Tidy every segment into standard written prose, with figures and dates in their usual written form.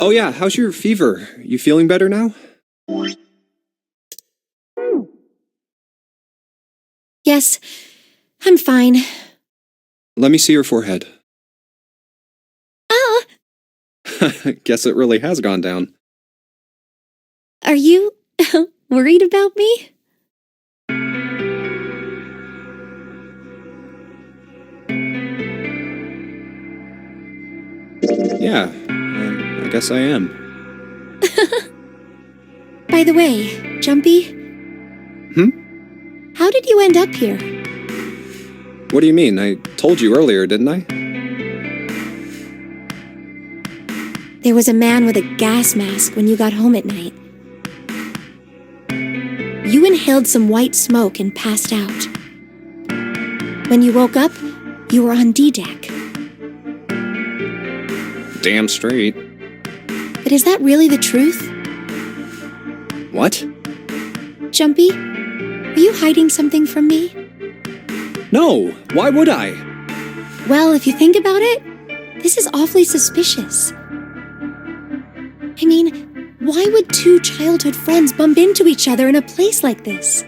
Oh yeah, how's your fever? You feeling better now? Yes, I'm fine. Let me see your forehead. Ah! Guess it really has gone down. Are you worried about me? Yeah, I guess I am. By the way, Jumpy? How did you end up here? What do you mean? I told you earlier, didn't I? There was a man with a gas mask when you got home at night. You inhaled some white smoke and passed out. When you woke up, you were on D-Deck. Damn straight. But is that really the truth? What? Jumpy, were you hiding something from me? No, why would I? Well, if you think about it, this is awfully suspicious. I mean, why would two childhood friends bump into each other in a place like this?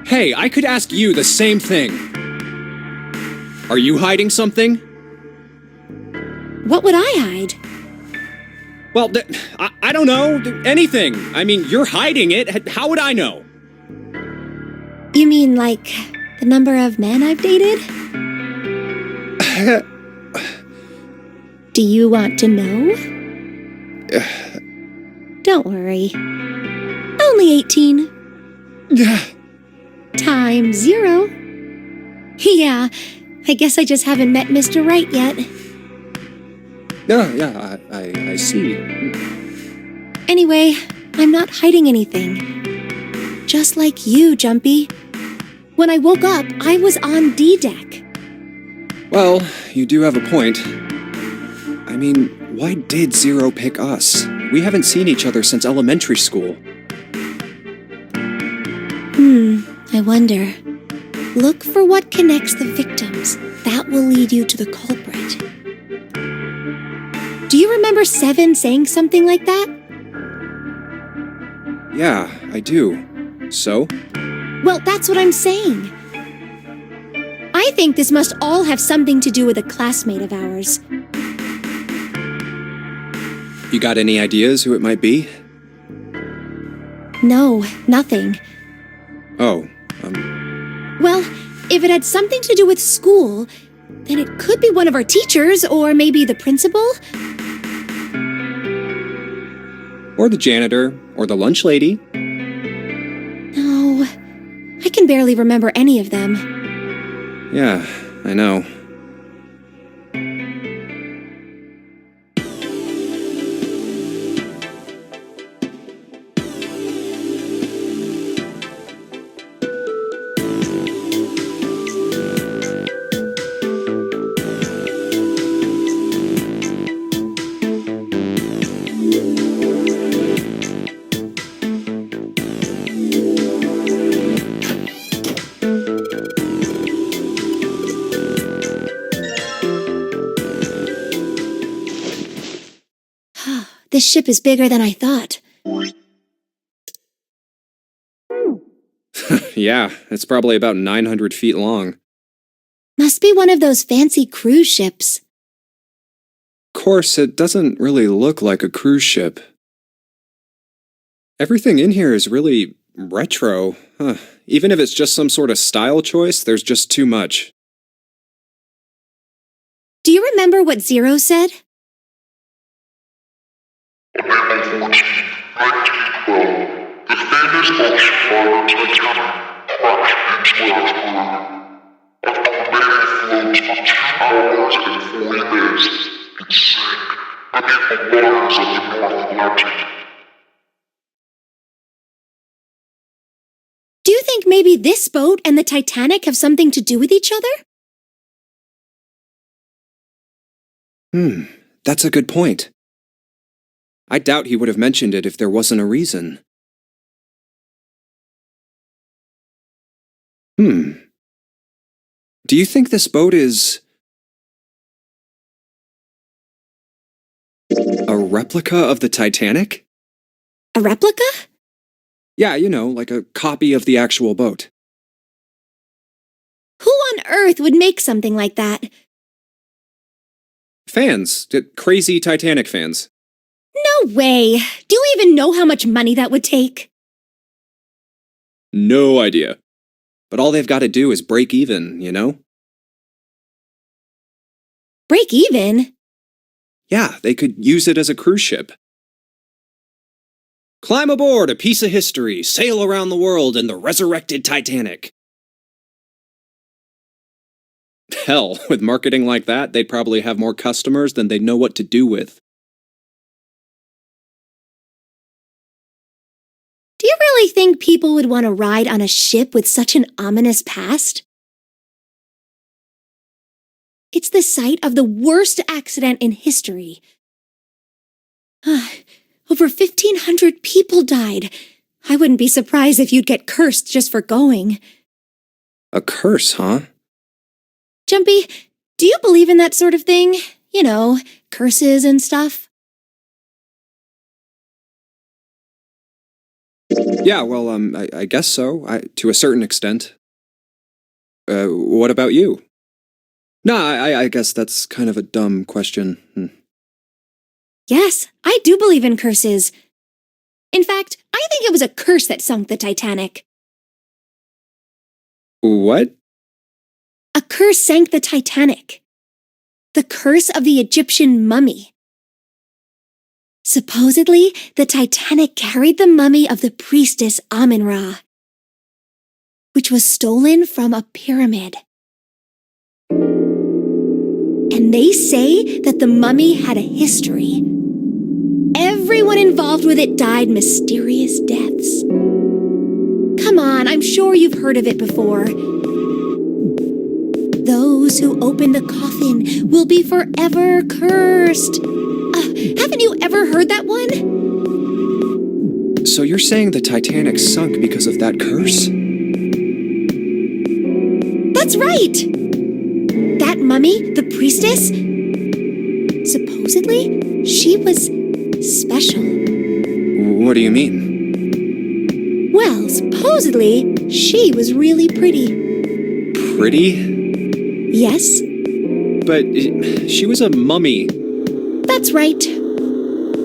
Hey, I could ask you the same thing. Are you hiding something? What would I hide? Well, I don't know. Anything. I mean, you're hiding it. How would I know? You mean like the number of men I've dated? Do you want to know? Don't worry. Only 18. Times 0. Yeah, I guess I just haven't met Mr. Right yet. Yeah, I see. Anyway, I'm not hiding anything. Just like you, Jumpy. When I woke up, I was on D-Deck. Well, you do have a point. I mean, why did Zero pick us? We haven't seen each other since elementary school. I wonder. Look for what connects the victims. That will lead you to the culprit. Do you remember Seven saying something like that? Yeah, I do. So? Well, that's what I'm saying. I think this must all have something to do with a classmate of ours. You got any ideas who it might be? No, nothing. Oh, Well, if it had something to do with school, then it could be one of our teachers, or maybe the principal. or the janitor, or the lunch lady. No, I can barely remember any of them. Yeah, I know. this ship is bigger than I thought. Yeah, it's probably about 900 feet long. Must be one of those fancy cruise ships. Of course, it doesn't really look like a cruise ship. Everything in here is really retro. Even if it's just some sort of style choice, there's just too much. Do you remember what Zero said? On April 14, 1912, the famous ocean liner Titanic crashed into Earth's moon. After remaining afloat for 2 hours and 40 minutes, it sank beneath the waters of the North Atlantic. Do you think maybe this boat and the Titanic have something to do with each other? That's a good point. I doubt he would have mentioned it if there wasn't a reason. Do you think this boat is a replica of the Titanic? A replica? Yeah, you know, like a copy of the actual boat. Who on earth would make something like that? Fans. Crazy Titanic fans. No way! Do you even know how much money that would take? No idea. But all they've got to do is break even, you know? Break even? Yeah, they could use it as a cruise ship. Climb aboard a piece of history, sail around the world in the resurrected Titanic. Hell, with marketing like that, they'd probably have more customers than they'd know what to do with. Do you really think people would want to ride on a ship with such an ominous past? It's the site of the worst accident in history. Over 1,500 people died. I wouldn't be surprised if you'd get cursed just for going. A curse, huh? Jumpy, do you believe in that sort of thing? You know, curses and stuff? Yeah, well, I guess so, to a certain extent. What about you? Nah, I guess that's kind of a dumb question. Yes, I do believe in curses. In fact, I think it was a curse that sunk the Titanic. What? A curse sank the Titanic. The curse of the Egyptian mummy. Supposedly, the Titanic carried the mummy of the priestess Amun-Ra, which was stolen from a pyramid. And they say that the mummy had a history. Everyone involved with it died mysterious deaths. Come on, I'm sure you've heard of it before. Those who open the coffin will be forever cursed. Haven't you ever heard that one? So you're saying the Titanic sunk because of that curse? That's right! That mummy, the priestess, supposedly, she was special. What do you mean? Well, supposedly, she was really pretty. Pretty? Yes? But she was a mummy. That's right.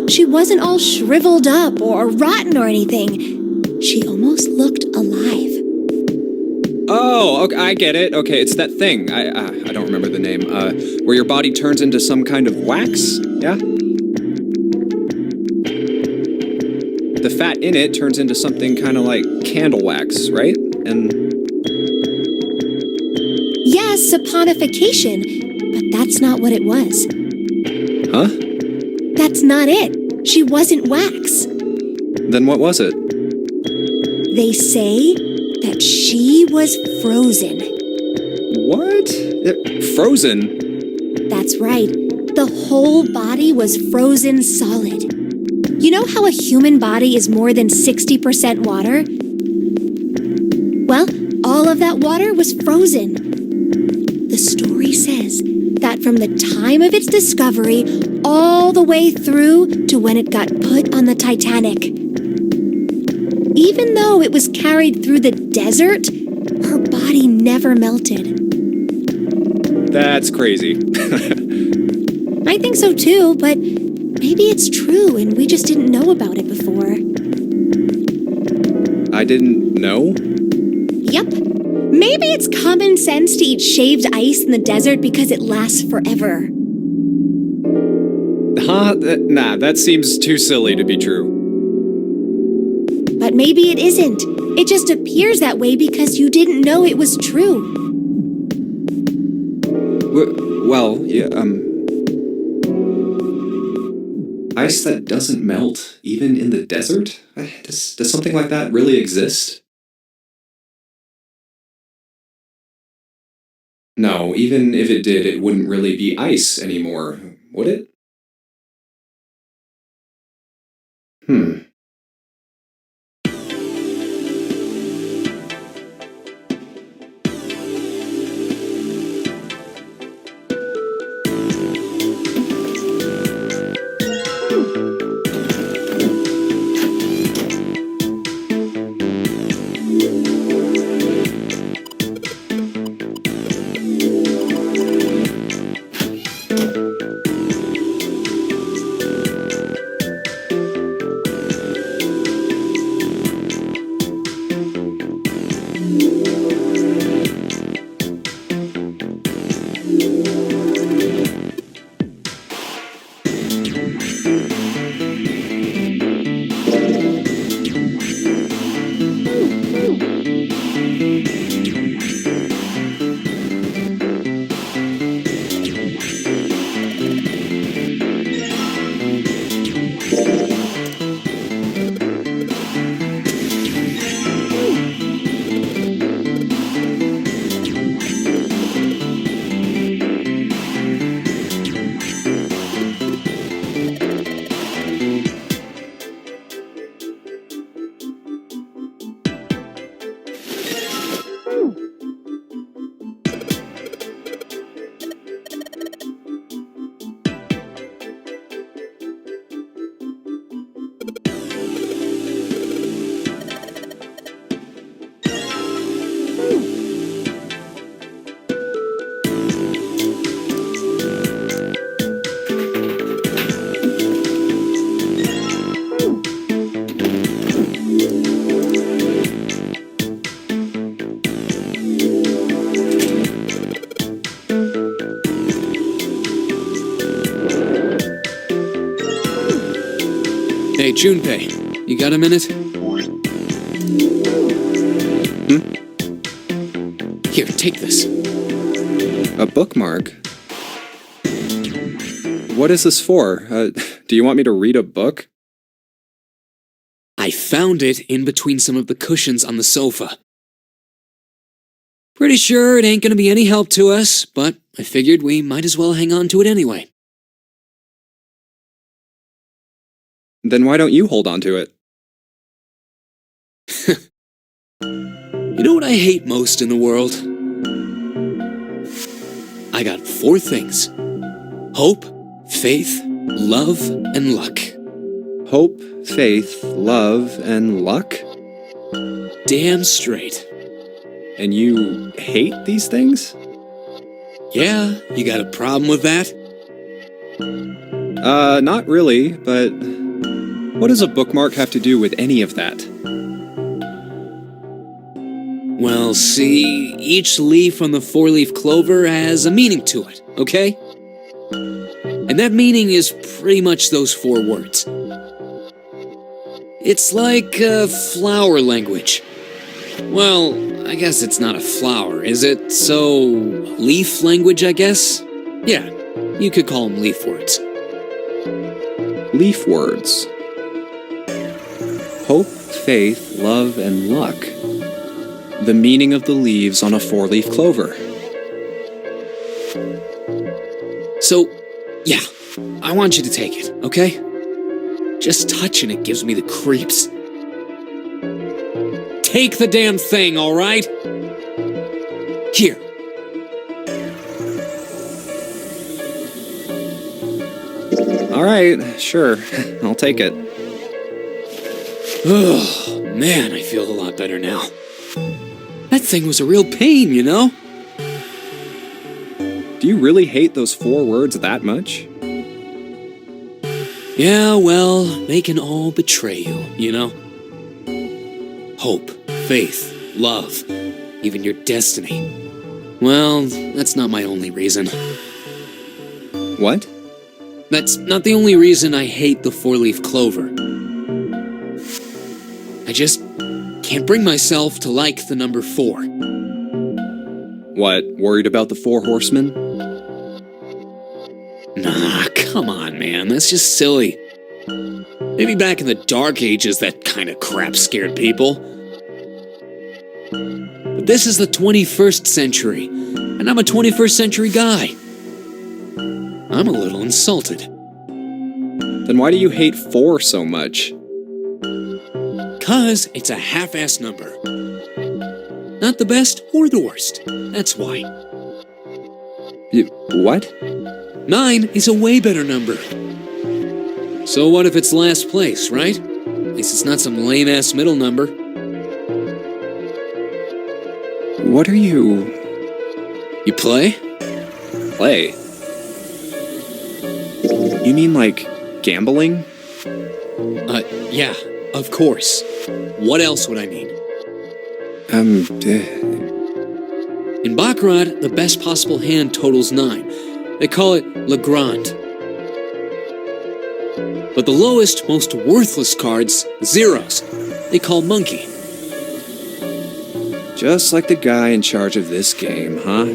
She wasn't all shriveled up or rotten or anything. She almost looked alive. Oh, okay, I get it. Okay, it's that thing. I don't remember the name. Where your body turns into some kind of wax? Yeah? The fat in it turns into something kind of like candle wax, right? And... Yes, saponification, but that's not what it was. Huh? That's not it. She wasn't wax. Then what was it? They say that she was frozen. What? Frozen? That's right. The whole body was frozen solid. You know how a human body is more than 60% water? Well, all of that water was frozen. The story says is that from the time of its discovery all the way through to when it got put on the Titanic, even though it was carried through the desert, her body never melted. That's crazy. I think so too, but maybe it's true and we just didn't know about it before. I didn't know? Yep. Maybe it's common sense to eat shaved ice in the desert because it lasts forever. Huh? Nah, that seems too silly to be true. But maybe it isn't. It just appears that way because you didn't know it was true. Well, yeah, ice that doesn't melt, even in the desert? Does something like that really exist? No, even if it did, it wouldn't really be ice anymore, would it? Hey, Junpei, you got a minute? Here, take this. A bookmark? What is this for? Do you want me to read a book? I found it in between some of the cushions on the sofa. Pretty sure it ain't gonna be any help to us, but I figured we might as well hang on to it anyway. Then why don't you hold on to it? You know what I hate most in the world? I got 4 things: hope, faith, love, and luck. Hope, faith, love, and luck? Damn straight. And you hate these things? Yeah, you got a problem with that? Not really, but what does a bookmark have to do with any of that? Well, see, each leaf on the 4-leaf clover has a meaning to it, okay? And that meaning is pretty much those 4 words. It's like flower language. Well, I guess it's not a flower, is it? So, leaf language, I guess? Yeah, you could call them leaf words. Leaf words. Hope, faith, love, and luck. The meaning of the leaves on a 4-leaf clover. So, yeah, I want you to take it, okay? Just touching it gives me the creeps. Take the damn thing, all right? Here. All right, sure. I'll take it. Oh, man, I feel a lot better now. That thing was a real pain, you know? Do you really hate those 4 words that much? Yeah, well, they can all betray you, you know? Hope, faith, love, even your destiny. Well, that's not my only reason. What? That's not the only reason I hate the 4-leaf clover. I just can't bring myself to like the number 4. What, worried about the 4 horsemen? Nah, come on, man, that's just silly. Maybe back in the Dark Ages that kind of crap scared people. But this is the 21st century, and I'm a 21st century guy. I'm a little insulted. Then why do you hate 4 so much? 'Cause it's a half-ass number. Not the best or the worst, that's why. What? 9 is a way better number. So what if it's last place, right? At least it's not some lame-ass middle number. What are you... You play? play? You mean like gambling? Yeah, of course. What else would I mean? In Baccarat, the best possible hand totals 9. They call it Le Grand. But the lowest, most worthless cards, zeros, they call Monkey. Just like the guy in charge of this game, huh?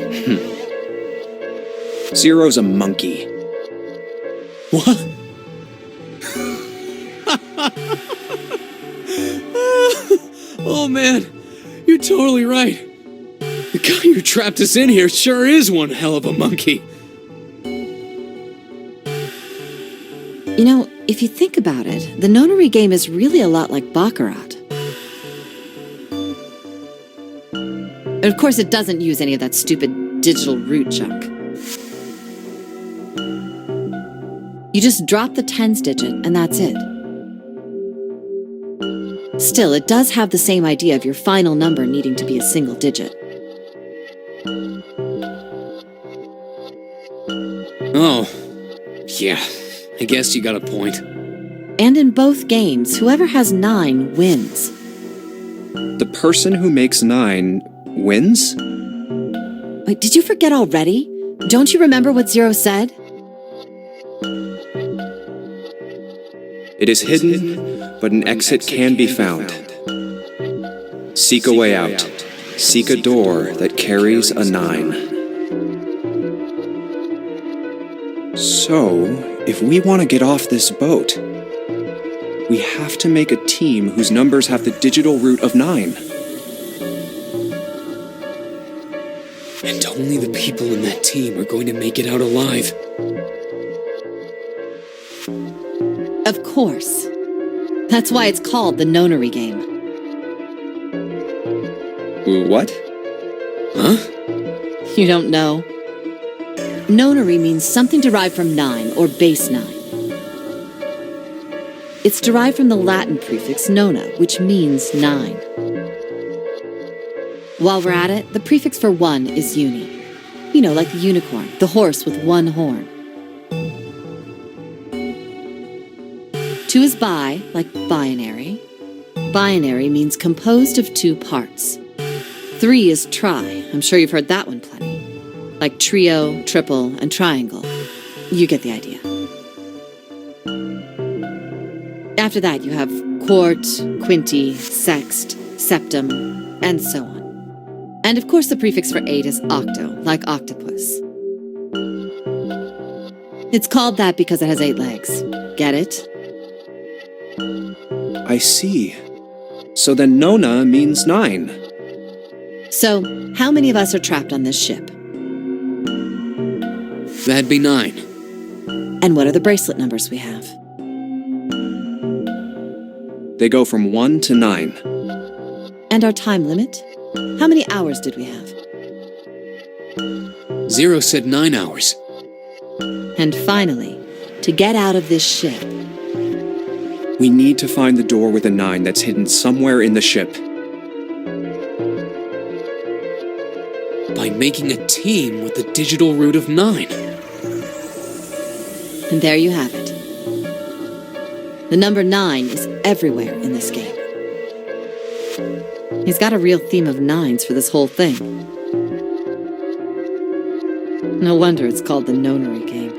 Zero's a monkey. What? Oh man, you're totally right. The guy who trapped us in here sure is one hell of a monkey. You know, if you think about it, the nonary game is really a lot like Baccarat. Of course, it doesn't use any of that stupid digital root junk. You just drop the tens digit, and that's it. Still, it does have the same idea of your final number needing to be a single digit. Oh, yeah, I guess you got a point. And in both games, whoever has 9 wins. The person who makes 9 wins? Wait, did you forget already? Don't you remember what Zero said? It is hidden, but an exit can be found. Seek a way out. Seek a door that carries a 9. So, if we want to get off this boat, we have to make a team whose numbers have the digital root of 9. And only the people in that team are going to make it out alive. Of course. That's why it's called the nonary game. What? Huh? You don't know? Nonary means something derived from 9, or base 9. It's derived from the Latin prefix nona, which means 9. While we're at it, the prefix for 1 is uni. You know, like the unicorn, the horse with 1 horn. 2 is bi, like binary. Binary means composed of 2 parts. 3 is tri. I'm sure you've heard that one plenty. Like trio, triple, and triangle. You get the idea. After that, you have quart, quinty, sext, septum, and so on. And of course, the prefix for 8 is octo, like octopus. It's called that because it has 8 legs. Get it? I see. So then Nona means 9. So, how many of us are trapped on this ship? That'd be 9. And what are the bracelet numbers we have? They go from 1 to 9. And our time limit? How many hours did we have? Zero said 9 hours. And finally, to get out of this ship. We need to find the door with a 9 that's hidden somewhere in the ship. By making a team with the digital root of 9. And there you have it. The number 9 is everywhere in this game. He's got a real theme of 9s for this whole thing. No wonder it's called the Nonary game.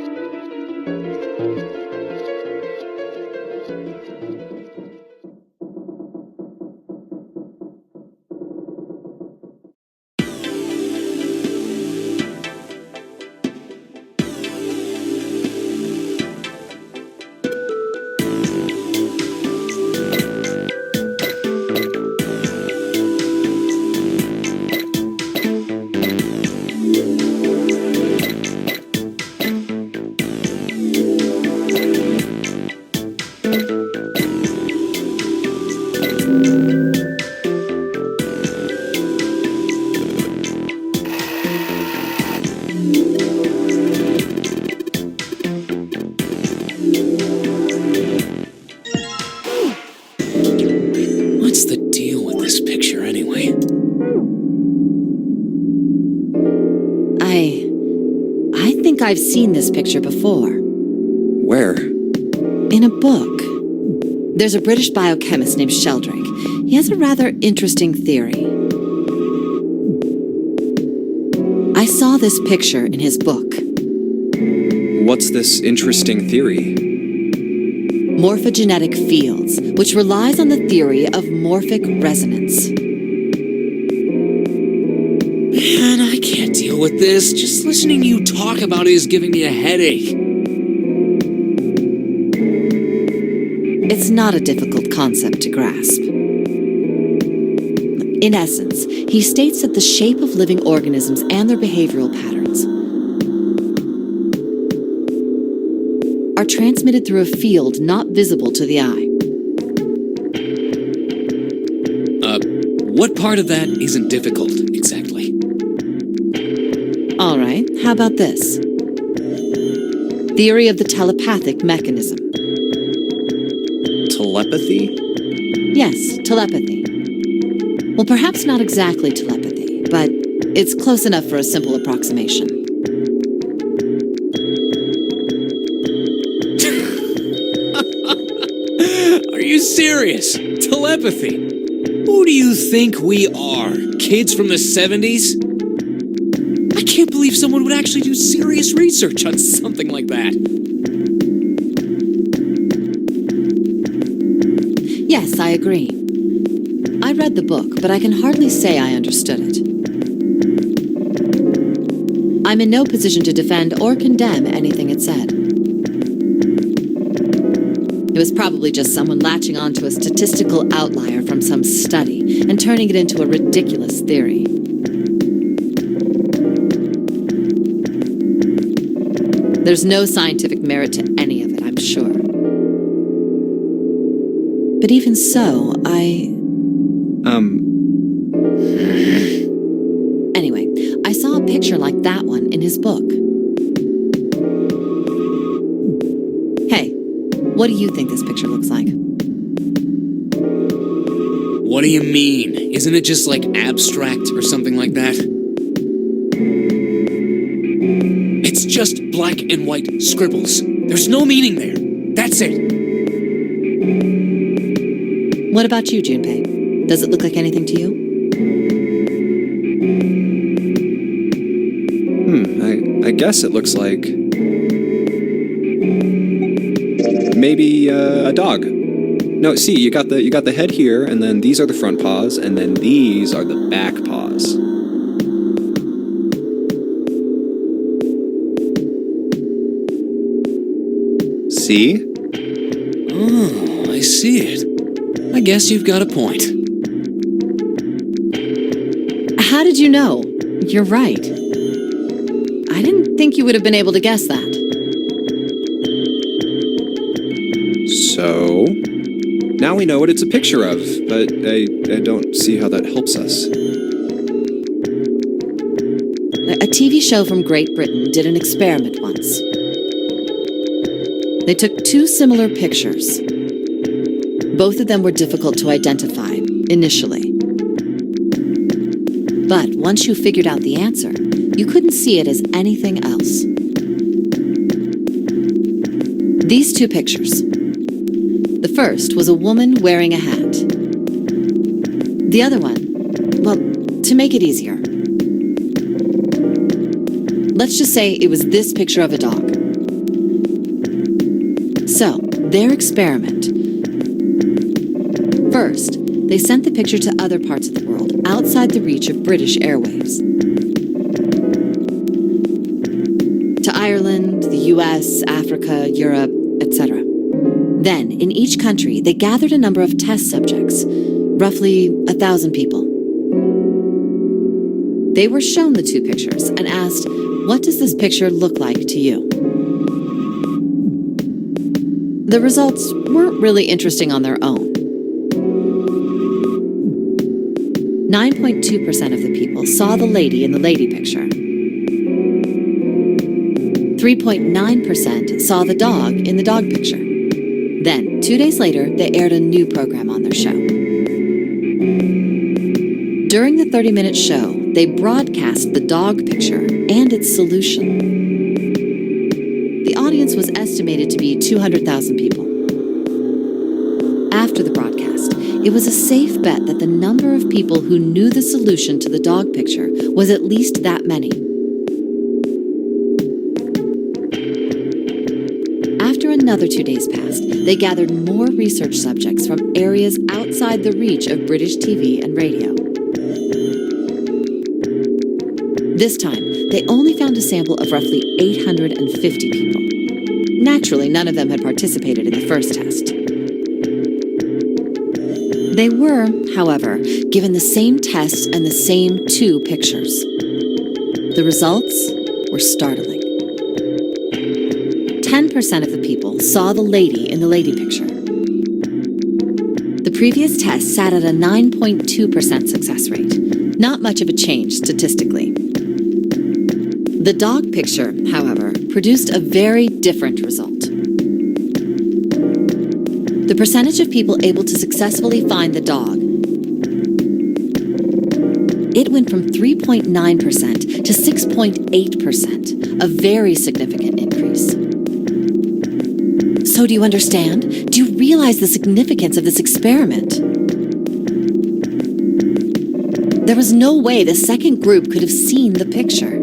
What's the deal with this picture anyway? I think I've seen this picture before. Where? In a book. There's a British biochemist named Sheldrake. He has a rather interesting theory. I saw this picture in his book. What's this interesting theory? Morphogenetic fields, which relies on the theory of morphic resonance. Man, I can't deal with this. Just listening to you talk about it is giving me a headache. It's not a difficult concept to grasp. In essence, he states that the shape of living organisms and their behavioral patterns are transmitted through a field not visible to the eye. What part of that isn't difficult, exactly? All right, how about this? Theory of the telepathic mechanism. Telepathy? Yes, telepathy. Well, perhaps not exactly telepathy, but it's close enough for a simple approximation. Are you serious? Telepathy? Who do you think we are? Kids from the 70s? I can't believe someone would actually do serious research on something like that. Yes, I agree. I read the book, but I can hardly say I understood it. I'm in no position to defend or condemn anything it said. It was probably just someone latching onto a statistical outlier from some study and turning it into a ridiculous theory. There's no scientific merit to any of it, I'm sure. But even so, Anyway, I saw a picture like that one in his book. Hey, what do you think this picture looks like? What do you mean? Isn't it just like abstract or something like that? It's just black and white scribbles. There's no meaning there. That's it. What about you, Junpei? Does it look like anything to you? I guess it looks like... maybe a dog. No, see, you got the head here, and then these are the front paws, and then these are the back paws. See? Oh, I see it. I guess you've got a point. How did you know? You're right. I didn't think you would have been able to guess that. So... now we know what it's a picture of, but I don't see how that helps us. A TV show from Great Britain did an experiment once. They took two similar pictures. Both of them were difficult to identify initially. But once you figured out the answer, you couldn't see it as anything else. These two pictures. The first was a woman wearing a hat. The other one, well, to make it easier, let's just say it was this picture of a dog. So, their experiment. First, they sent the picture to other parts of the world outside the reach of British airwaves. To Ireland, the US, Africa, Europe, etc. Then, in each country, they gathered a number of test subjects, roughly 1,000 people. They were shown the two pictures and asked, "What does this picture look like to you?" The results weren't really interesting on their own. 9.2% of the people saw the lady in the lady picture. 3.9% saw the dog in the dog picture. Then, 2 days later, they aired a new program on their show. During the 30-minute show, they broadcast the dog picture and its solution. The audience was estimated to be 200,000 people. After the broadcast, it was a safe bet that the number of people who knew the solution to the dog picture was at least that many. After another 2 days passed, they gathered more research subjects from areas outside the reach of British TV and radio. This time, they only found a sample of roughly 850 people. Naturally, none of them had participated in the first test. They were, however, given the same test and the same two pictures. The results were startling. 10% of the people saw the lady in the lady picture. The previous test sat at a 9.2% success rate, not much of a change statistically. The dog picture, however, produced a very different result. The percentage of people able to successfully find the dog, it went from 3.9% to 6.8%, a very significant increase. So do you understand? Do you realize the significance of this experiment? There was no way the second group could have seen the picture.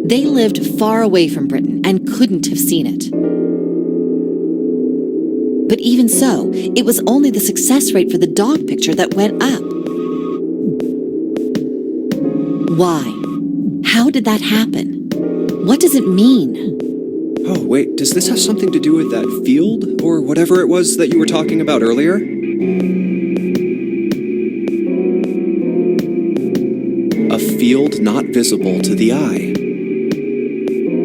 They lived far away from Britain and couldn't have seen it. But even so, it was only the success rate for the dog picture that went up. Why? How did that happen? What does it mean? Oh, wait, does this have something to do with that field or whatever it was that you were talking about earlier? A field not visible to the eye.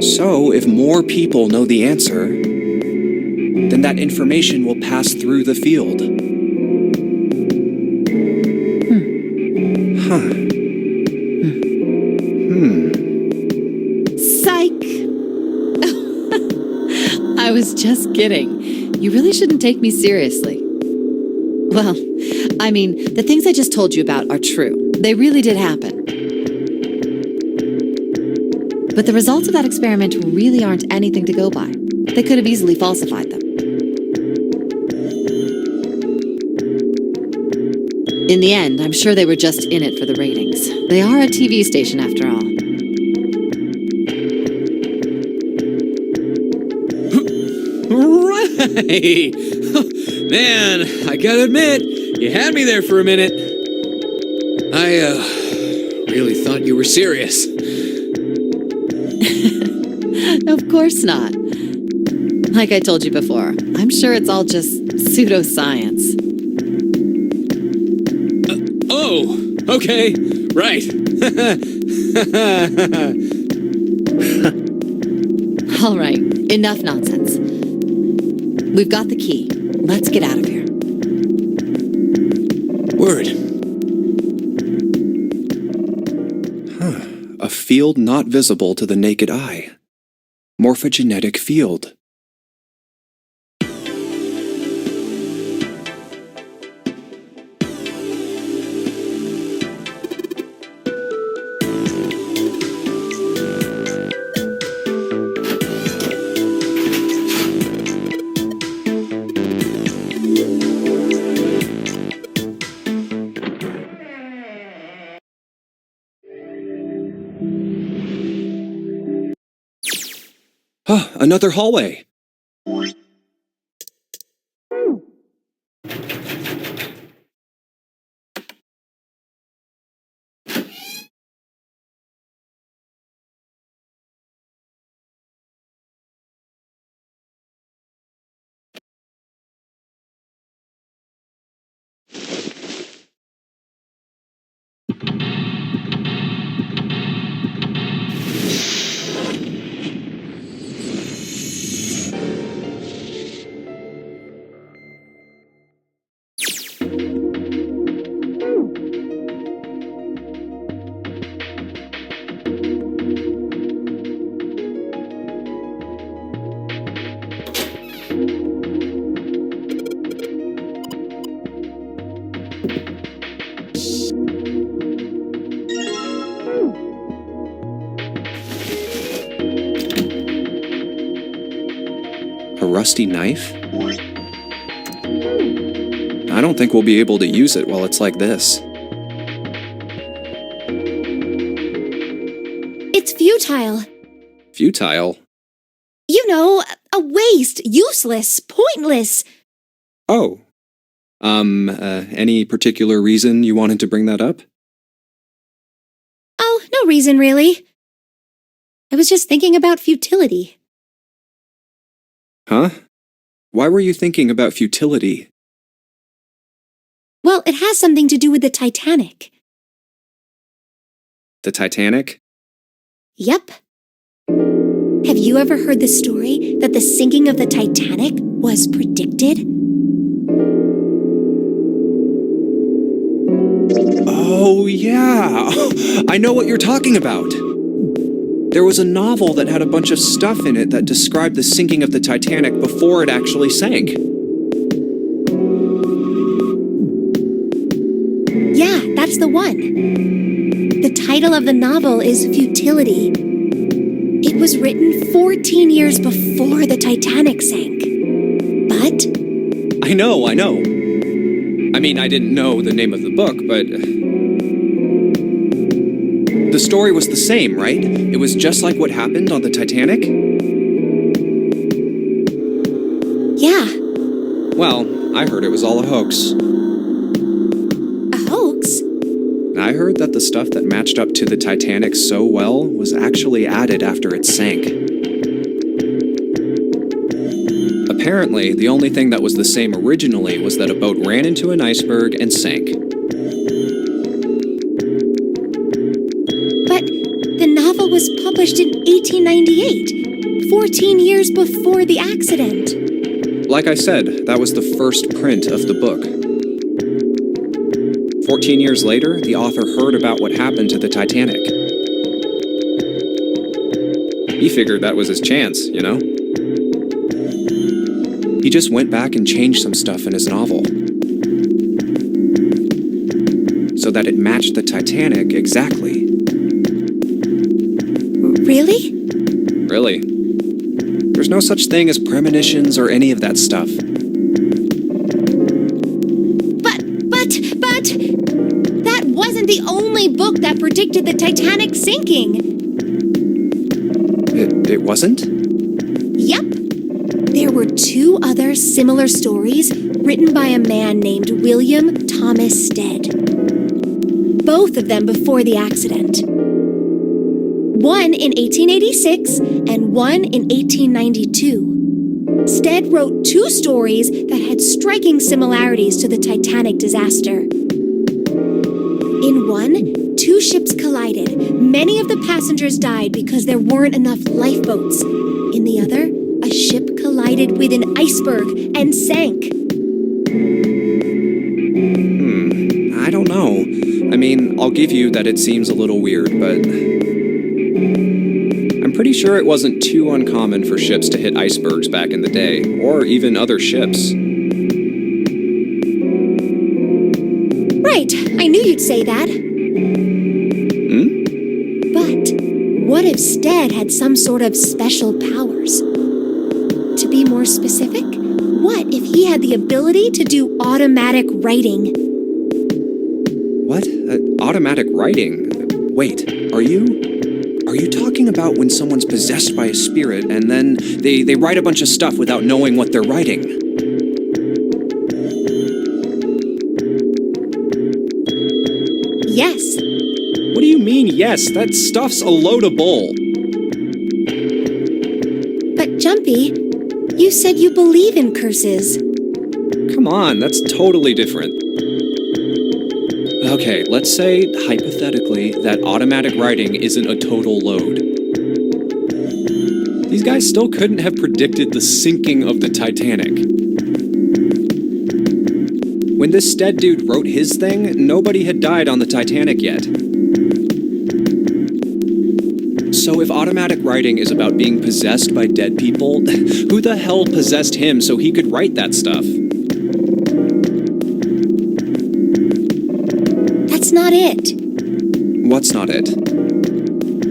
So, if more people know the answer, then that information will pass through the field. Psych! I was just kidding. You really shouldn't take me seriously. Well, I mean, the things I just told you about are true. They really did happen. But the results of that experiment really aren't anything to go by. They could have easily falsified them. In the end, I'm sure they were just in it for the ratings. They are a TV station after all. Right! Man, I gotta admit, you had me there for a minute. I, really thought you were serious. Of course not. Like I told you before, I'm sure it's all just pseudoscience. Oh, okay, right. All right, enough nonsense. We've got the key. Let's get out of here. Word. A field not visible to the naked eye. Morphogenetic field. Huh, another hallway. A rusty knife? I don't think we'll be able to use it while it's like this. It's futile. Futile? You know, a waste, useless, pointless. Oh. Any particular reason you wanted to bring that up? Oh, no reason really. I was just thinking about futility. Huh? Why were you thinking about futility? Well, it has something to do with the Titanic. The Titanic? Yep. Have you ever heard the story that the sinking of the Titanic was predicted? Oh, yeah. I know what you're talking about. There was a novel that had a bunch of stuff in it that described the sinking of the Titanic before it actually sank. Yeah, that's the one. The title of the novel is Futility. It was written 14 years before the Titanic sank. But I know. I mean, I didn't know the name of the book, but... The story was the same, right? It was just like what happened on the Titanic? yeah, Well, I heard it was all a hoax. a hoax? I heard that the stuff that matched up to the Titanic so well was actually added after it sank. Apparently, the only thing that was the same originally was that a boat ran into an iceberg and sank. But the novel was published in 1898, 14 years before the accident. Like I said, that was the first print of the book. 14 years later, the author heard about what happened to the Titanic. He figured that was his chance, you know? He just went back and changed some stuff in his novel, so that it matched the Titanic exactly. Really? Really. There's no such thing as premonitions or any of that stuff. But, that wasn't the only book that predicted the Titanic sinking. It wasn't? Yep. There were two other similar stories written by a man named William Thomas Stead. Both of them before the accident. One in 1886 and one in 1892. Stead wrote two stories that had striking similarities to the Titanic disaster. In one, two ships collided. Many of the passengers died because there weren't enough lifeboats. In the other, a ship collided with an iceberg and sank. I don't know. I mean, I'll give you that it seems a little weird, but... I'm pretty sure it wasn't too uncommon for ships to hit icebergs back in the day, or even other ships. Right, I knew you'd say that. But what if Stead had some sort of special powers? To be more specific, what if he had the ability to do automatic writing? What? Automatic writing? Wait, are you talking about when someone's possessed by a spirit and then they write a bunch of stuff without knowing what they're writing? Yes. What do you mean, yes? That stuff's a load of bull. But Jumpy, you said you believe in curses. Come on, that's totally different. Okay, let's say, hypothetically, that automatic writing isn't a total load. These guys still couldn't have predicted the sinking of the Titanic. When this Stead dude wrote his thing, nobody had died on the Titanic yet. So if automatic writing is about being possessed by dead people, who the hell possessed him so he could write that stuff? That's not it. What's not it?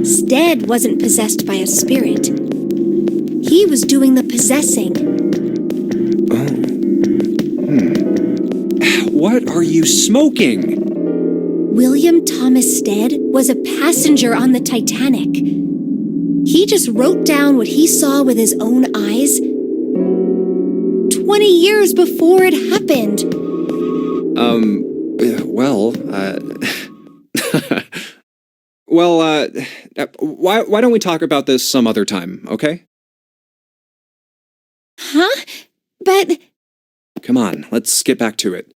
Stead wasn't possessed by a spirit. He was doing the possessing. What are you smoking? William Thomas Stead was a passenger on the Titanic. He just wrote down what he saw with his own eyes 20 years before it happened. Why don't we talk about this some other time, okay? Huh? But... Come on, let's get back to it.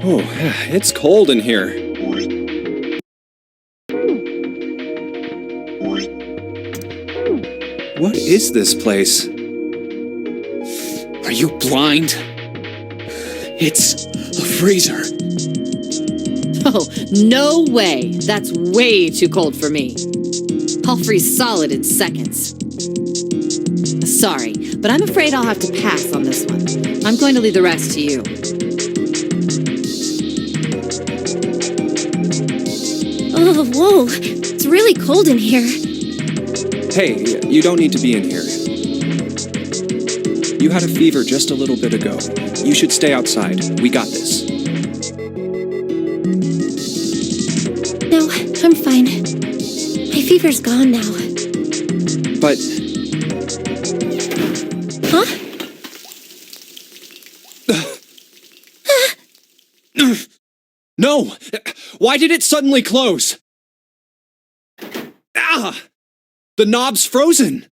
Oh, it's cold in here. What is this place? Are you blind? It's a freezer. Oh, no way. That's way too cold for me. I'll freeze solid in seconds. Sorry, but I'm afraid I'll have to pass on this one. I'm going to leave the rest to you. Oh, whoa. It's really cold in here. Hey, you don't need to be in here. You had a fever just a little bit ago. You should stay outside. We got this. No, I'm fine. My fever's gone now. But... Huh? No! Why did it suddenly close? Ah! The knob's frozen!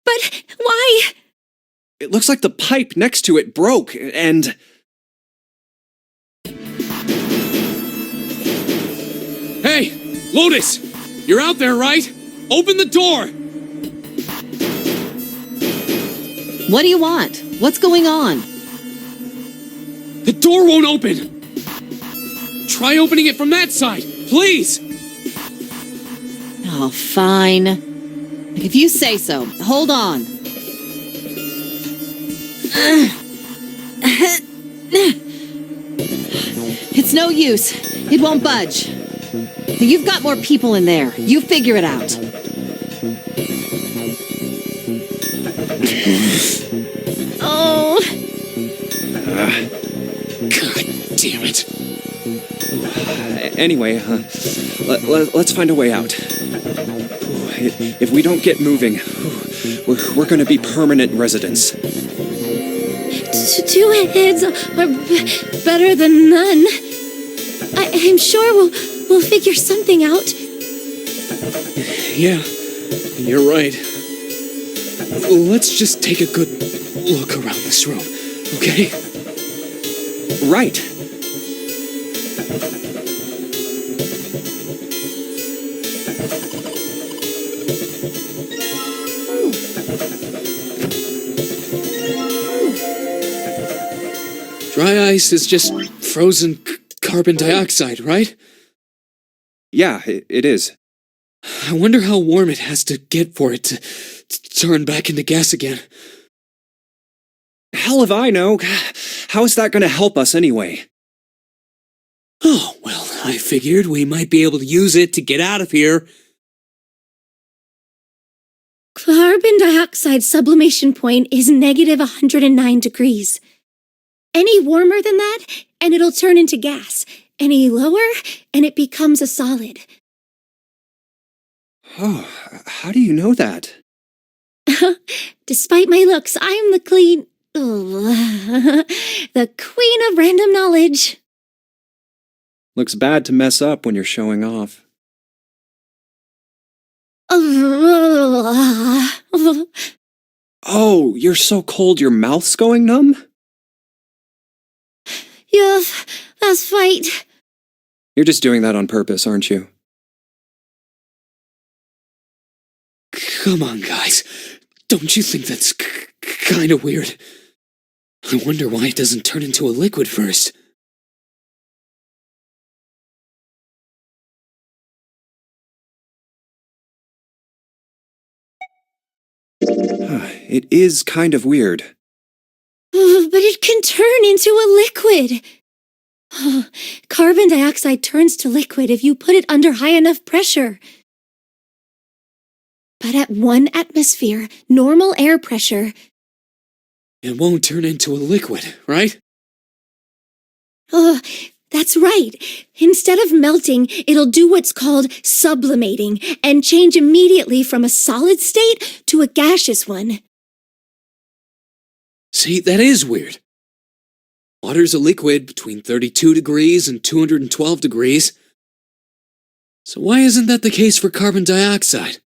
But why? It looks like the pipe next to it broke, and... Hey, Lotus! You're out there, right? Open the door! What do you want? What's going on? The door won't open! Try opening it from that side, please! Oh, fine. If you say so. Hold on. It's no use. It won't budge. You've got more people in there. You figure it out. Oh. God damn it. Anyway, let's find a way out. If we don't get moving, we're gonna be permanent residents. 2 heads are better than none. I'm sure We'll figure something out. Yeah, you're right. Let's just take a good look around this room, okay? Right. Dry ice is just frozen carbon dioxide, right? Yeah, it is. I wonder how warm it has to get for it to turn back into gas again. Hell if I know. How is that going to help us anyway? Oh, well, I figured we might be able to use it to get out of here. Carbon dioxide sublimation point is negative 109 degrees. Any warmer than that, and it'll turn into gas. Any lower, and it becomes a solid. Oh, how do you know that? Despite my looks, I'm the the queen of random knowledge. Looks bad to mess up when you're showing off. Oh, you're so cold your mouth's going numb? Yes, that's right. You're just doing that on purpose, aren't you? Come on, guys. Don't you think that's kind of weird? I wonder why it doesn't turn into a liquid first. It is kind of weird. But it can turn into a liquid. Carbon dioxide turns to liquid if you put it under high enough pressure. But at 1 atmosphere, normal air pressure, It won't turn into a liquid, right? that's right. Instead of melting, it'll do what's called sublimating and change immediately from a solid state to a gaseous one. See, that is weird. Water's a liquid between 32 degrees and 212 degrees. So why isn't that the case for carbon dioxide?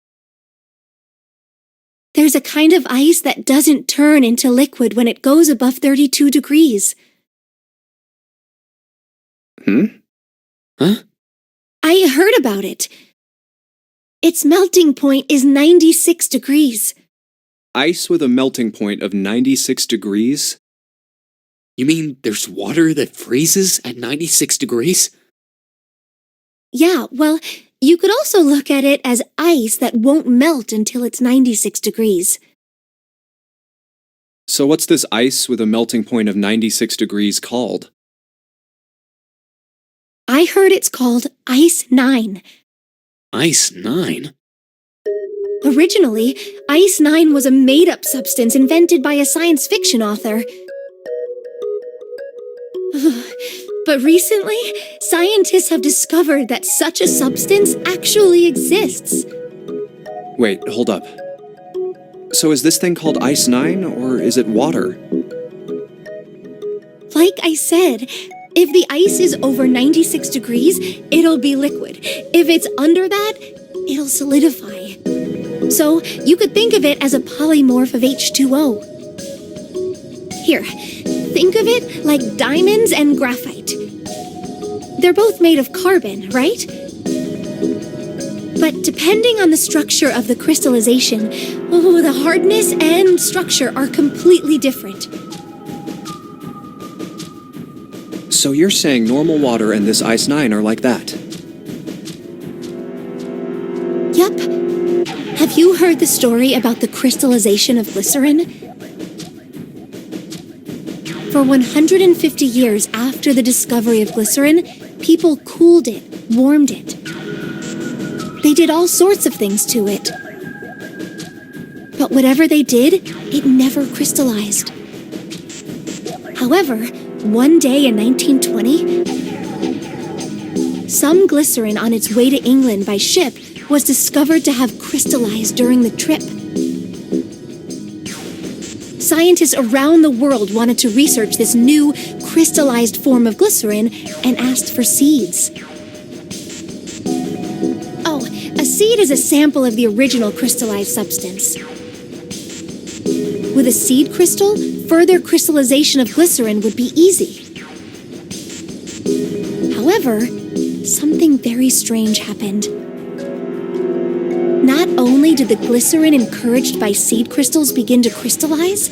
There's a kind of ice that doesn't turn into liquid when it goes above 32 degrees. Huh? I heard about it. Its melting point is 96 degrees. Ice with a melting point of 96 degrees? You mean there's water that freezes at 96 degrees? Yeah, well, you could also look at it as ice that won't melt until it's 96 degrees. So what's this ice with a melting point of 96 degrees called? I heard it's called Ice 9. Ice 9? Originally, Ice 9 was a made-up substance invented by a science fiction author. But recently, scientists have discovered that such a substance actually exists. Wait, hold up. So is this thing called Ice 9, or is it water? Like I said, if the ice is over 96 degrees, it'll be liquid. If it's under that, it'll solidify. So you could think of it as a polymorph of H2O. Here, think of it like diamonds and graphite. They're both made of carbon, right? But depending on the structure of the crystallization, the hardness and structure are completely different. So you're saying normal water and this Ice 9 are like that? Yup. Have you heard the story about the crystallization of glycerin? For 150 years after the discovery of glycerin, people cooled it, warmed it. They did all sorts of things to it. But whatever they did, it never crystallized. However, one day in 1920, some glycerin on its way to England by ship was discovered to have crystallized during the trip. Scientists around the world wanted to research this new crystallized form of glycerin and asked for seeds. A seed is a sample of the original crystallized substance. With a seed crystal, further crystallization of glycerin would be easy. However, something very strange happened. Not only did the glycerin encouraged by seed crystals begin to crystallize,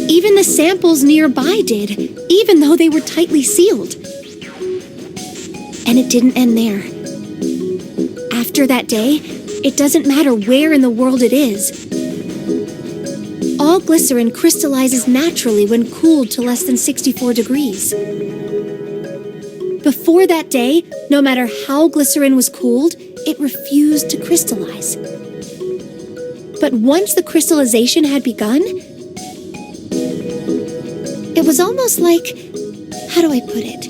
even the samples nearby did, even though they were tightly sealed. And it didn't end there. After that day, it doesn't matter where in the world it is. All glycerin crystallizes naturally when cooled to less than 64 degrees. Before that day, no matter how glycerin was cooled, it refused to crystallize. But once the crystallization had begun, it was almost like, how do I put it?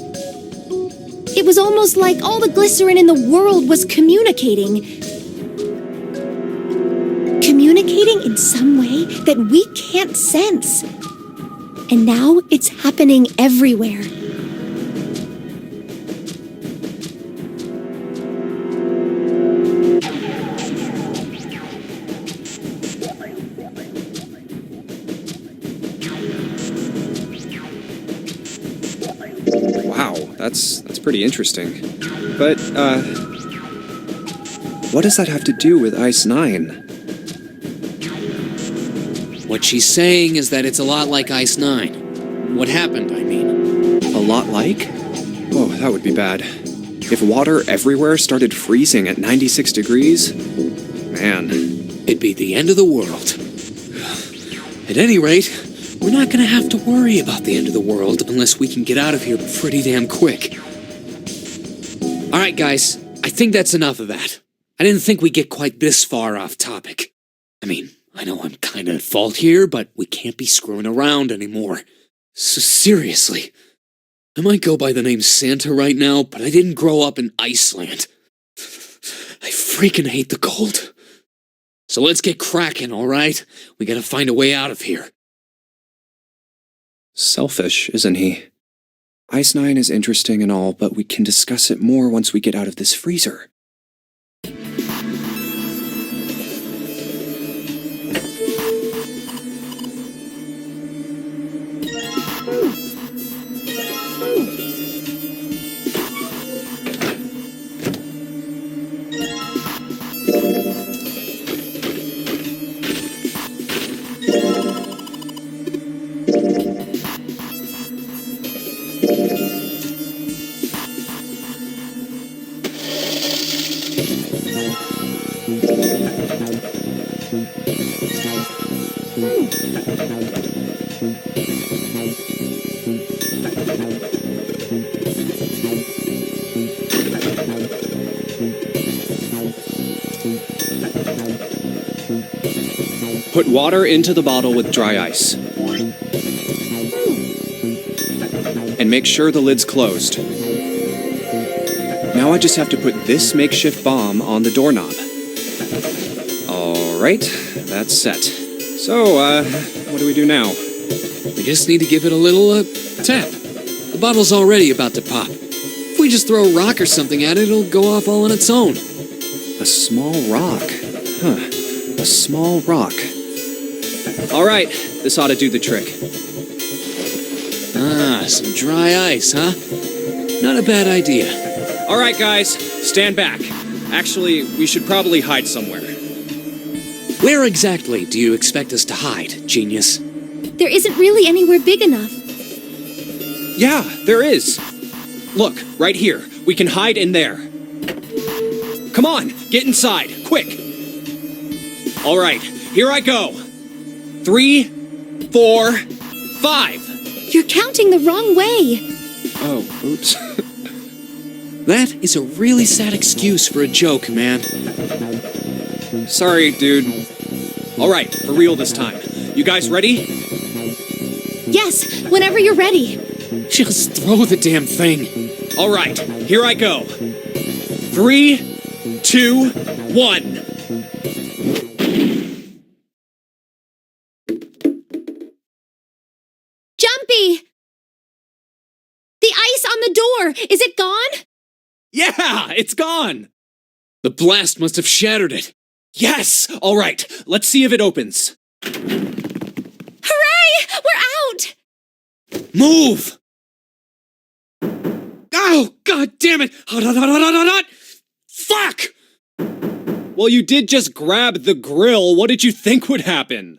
It was almost like all the glycerin in the world was communicating. Communicating in some way that we can't sense. And now it's happening everywhere. Wow, that's pretty interesting. But, what does that have to do with Ice 9? What she's saying is that it's a lot like Ice 9. What happened, I mean. A lot like? Oh, that would be bad. If water everywhere started freezing at 96 degrees, man. It'd be the end of the world. At any rate, we're not gonna have to worry about the end of the world unless we can get out of here pretty damn quick. Alright guys, I think that's enough of that. I didn't think we'd get quite this far off topic. I mean, I know I'm kinda at fault here, but we can't be screwing around anymore. So seriously, I might go by the name Santa right now, but I didn't grow up in Iceland. I freaking hate the cold. So let's get cracking, alright? We gotta find a way out of here. Selfish, isn't he? Ice 9 is interesting and all, but we can discuss it more once we get out of this freezer. Put water into the bottle with dry ice. And make sure the lid's closed. Now I just have to put this makeshift bomb on the doorknob. Alright, that's set. So, what do we do now? We just need to give it a little, tap. The bottle's already about to pop. If we just throw a rock or something at it, it'll go off all on its own. A small rock. Huh. A small rock. Alright, this ought to do the trick. Ah, some dry ice, huh? Not a bad idea. Alright, guys, stand back. Actually, we should probably hide somewhere. Where exactly do you expect us to hide, genius? There isn't really anywhere big enough. Yeah, there is. Look, right here. We can hide in there. Come on, get inside, quick. Alright, here I go. 3, 4, 5. You're counting the wrong way. Oh, oops. That is a really sad excuse for a joke, man. Sorry, dude. Alright, for real this time. You guys ready? Yes, whenever you're ready. Just throw the damn thing. Alright, here I go. 3, 2, 1. Jumpy! The ice on the door, is it gone? Yeah, it's gone! The blast must have shattered it. Yes! All right, let's see if it opens. Hooray! We're out! Move! Oh, god damn it! Hot, hot, hot, hot, hot, hot, hot! Fuck! Well, you did just grab the grill. What did you think would happen?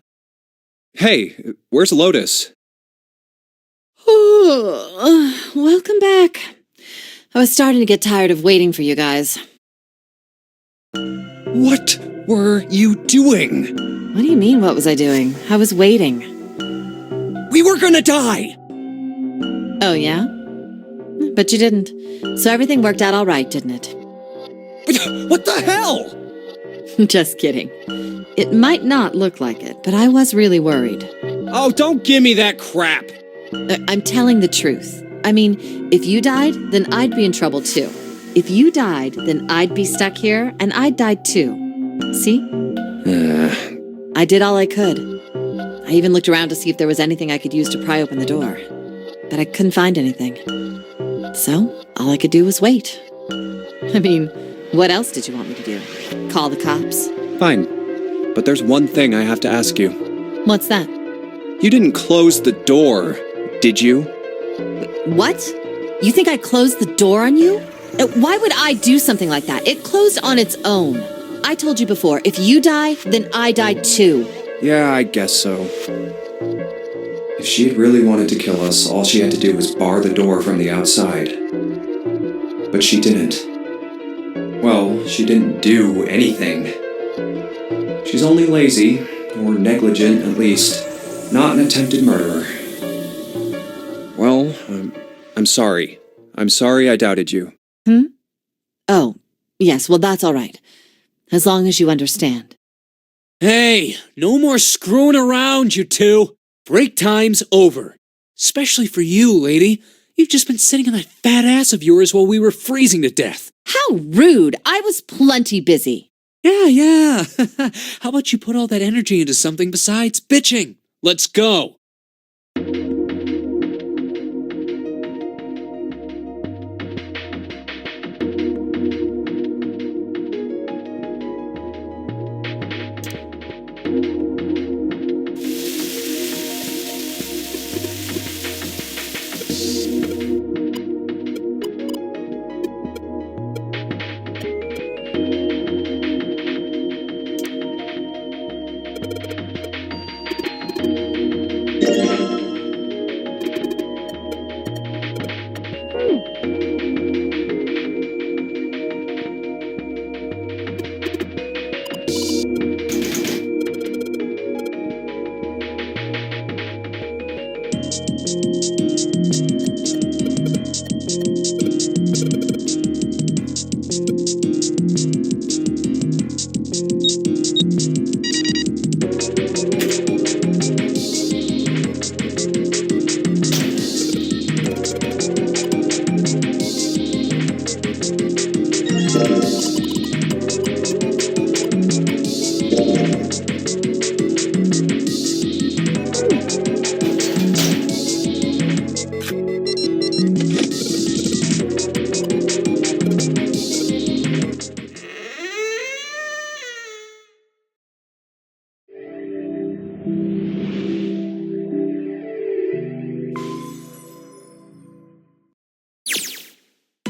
Hey, where's Lotus? Welcome back. I was starting to get tired of waiting for you guys. What were you doing? What do you mean, what was I doing? I was waiting. We were gonna die! Oh, yeah? But you didn't. So everything worked out all right, didn't it? What the hell? Just kidding. It might not look like it, but I was really worried. Oh, don't give me that crap! I'm telling the truth. I mean, if you died, then I'd be in trouble too. If you died, then I'd be stuck here, and I'd die too. See? I did all I could. I even looked around to see if there was anything I could use to pry open the door. But I couldn't find anything. So, all I could do was wait. I mean, what else did you want me to do? Call the cops? Fine. But there's one thing I have to ask you. What's that? You didn't close the door, did you? What? You think I closed the door on you? Why would I do something like that? It closed on its own. I told you before, if you die, then I die too. Yeah, I guess so. If she had really wanted to kill us, all she had to do was bar the door from the outside. But she didn't. Well, she didn't do anything. She's only lazy, or negligent at least, not an attempted murderer. Well, I'm sorry. I'm sorry I doubted you. Oh, yes, well that's all right. As long as you understand. Hey, no more screwing around, you two. Break time's over. Especially for you, lady. You've just been sitting on that fat ass of yours while we were freezing to death. How rude! I was plenty busy. Yeah. How about you put all that energy into something besides bitching? Let's go.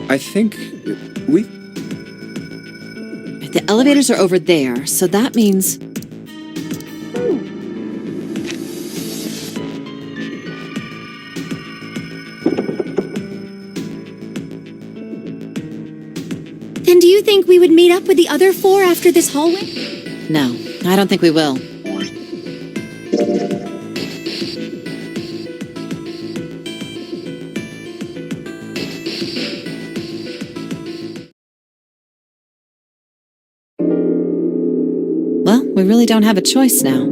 I think we... The elevators are over there, so that means... Then do you think we would meet up with the other four after this hallway? No, I don't think we will. Well, we really don't have a choice now.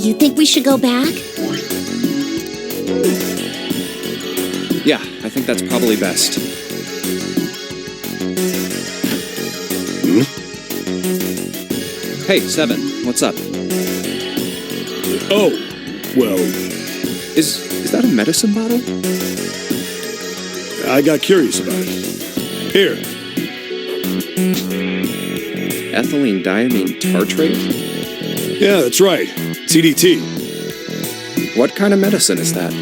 You think we should go back? Yeah, I think that's probably best. Hey, Seven, what's up? Oh, well, Is that a medicine bottle? I got curious about it. Here, Ethylene diamine tartrate? yeah, that's right. CDT. What kind of medicine is that?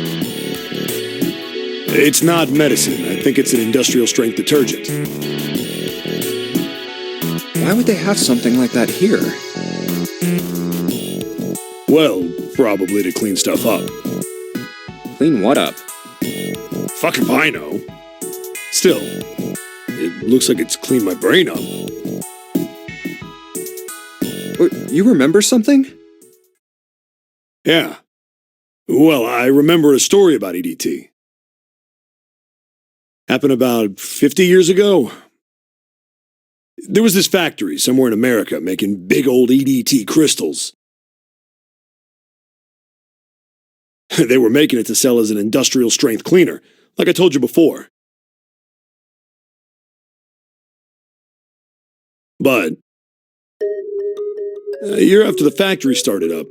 It's not medicine. I think it's an industrial strength detergent. Why would they have something like that here? Well, probably to clean stuff up. Clean what up? Fuck if I know. Still, it looks like it's cleaned my brain up. You remember something? Yeah. Well, I remember a story about EDT. Happened about 50 years ago. There was this factory somewhere in America making big old EDT crystals. They were making it to sell as an industrial strength cleaner, like I told you before. But a year after the factory started up,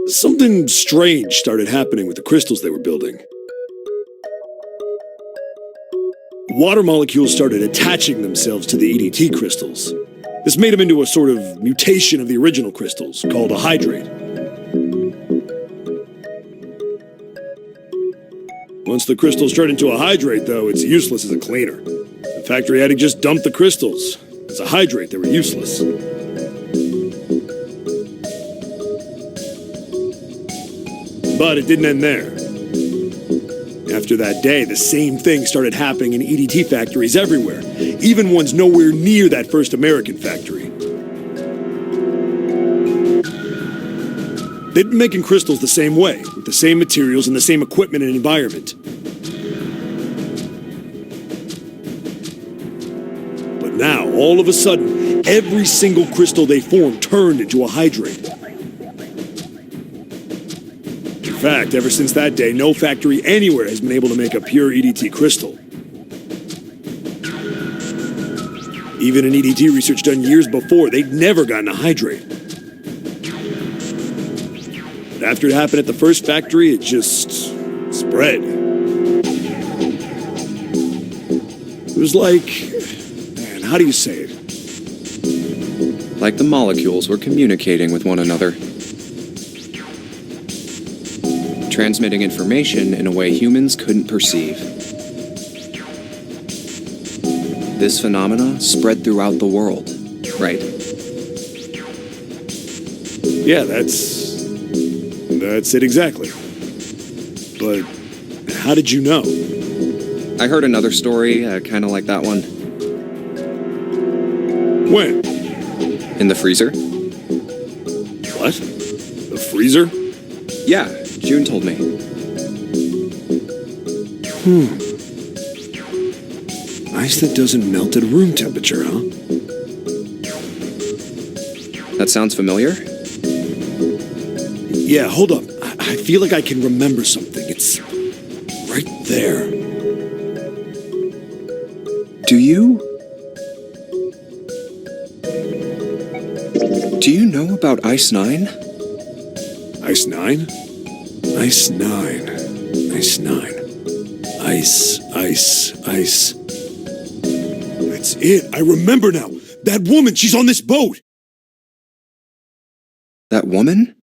something strange started happening with the crystals they were building. Water molecules started attaching themselves to the EDT crystals. This made them into a sort of mutation of the original crystals, called a hydrate. Once the crystals turn into a hydrate, though, it's useless as a cleaner. The factory had to just dump the crystals. As a hydrate, they were useless. But it didn't end there. After that day, the same thing started happening in EDT factories everywhere, even ones nowhere near that first American factory. They'd been making crystals the same way, with the same materials and the same equipment and environment. But now, all of a sudden, every single crystal they formed turned into a hydrate. In fact, ever since that day, no factory anywhere has been able to make a pure EDT crystal. Even in EDT research done years before, they'd never gotten a hydrate. But after it happened at the first factory, it just spread. It was like, man, how do you say it? Like the molecules were communicating with one another. Transmitting information in a way humans couldn't perceive. This phenomena spread throughout the world, right? Yeah, that's it exactly. But how did you know? I heard another story, kind of like that one. When? In the freezer? What? The freezer? Yeah, June told me. Ice that doesn't melt at room temperature, huh? That sounds familiar? Yeah, hold up. I feel like I can remember something. It's right there. Do you know about Ice 9? Ice 9? Ice 9. Ice 9. Ice. That's it. I remember now. That woman, she's on this boat. That woman?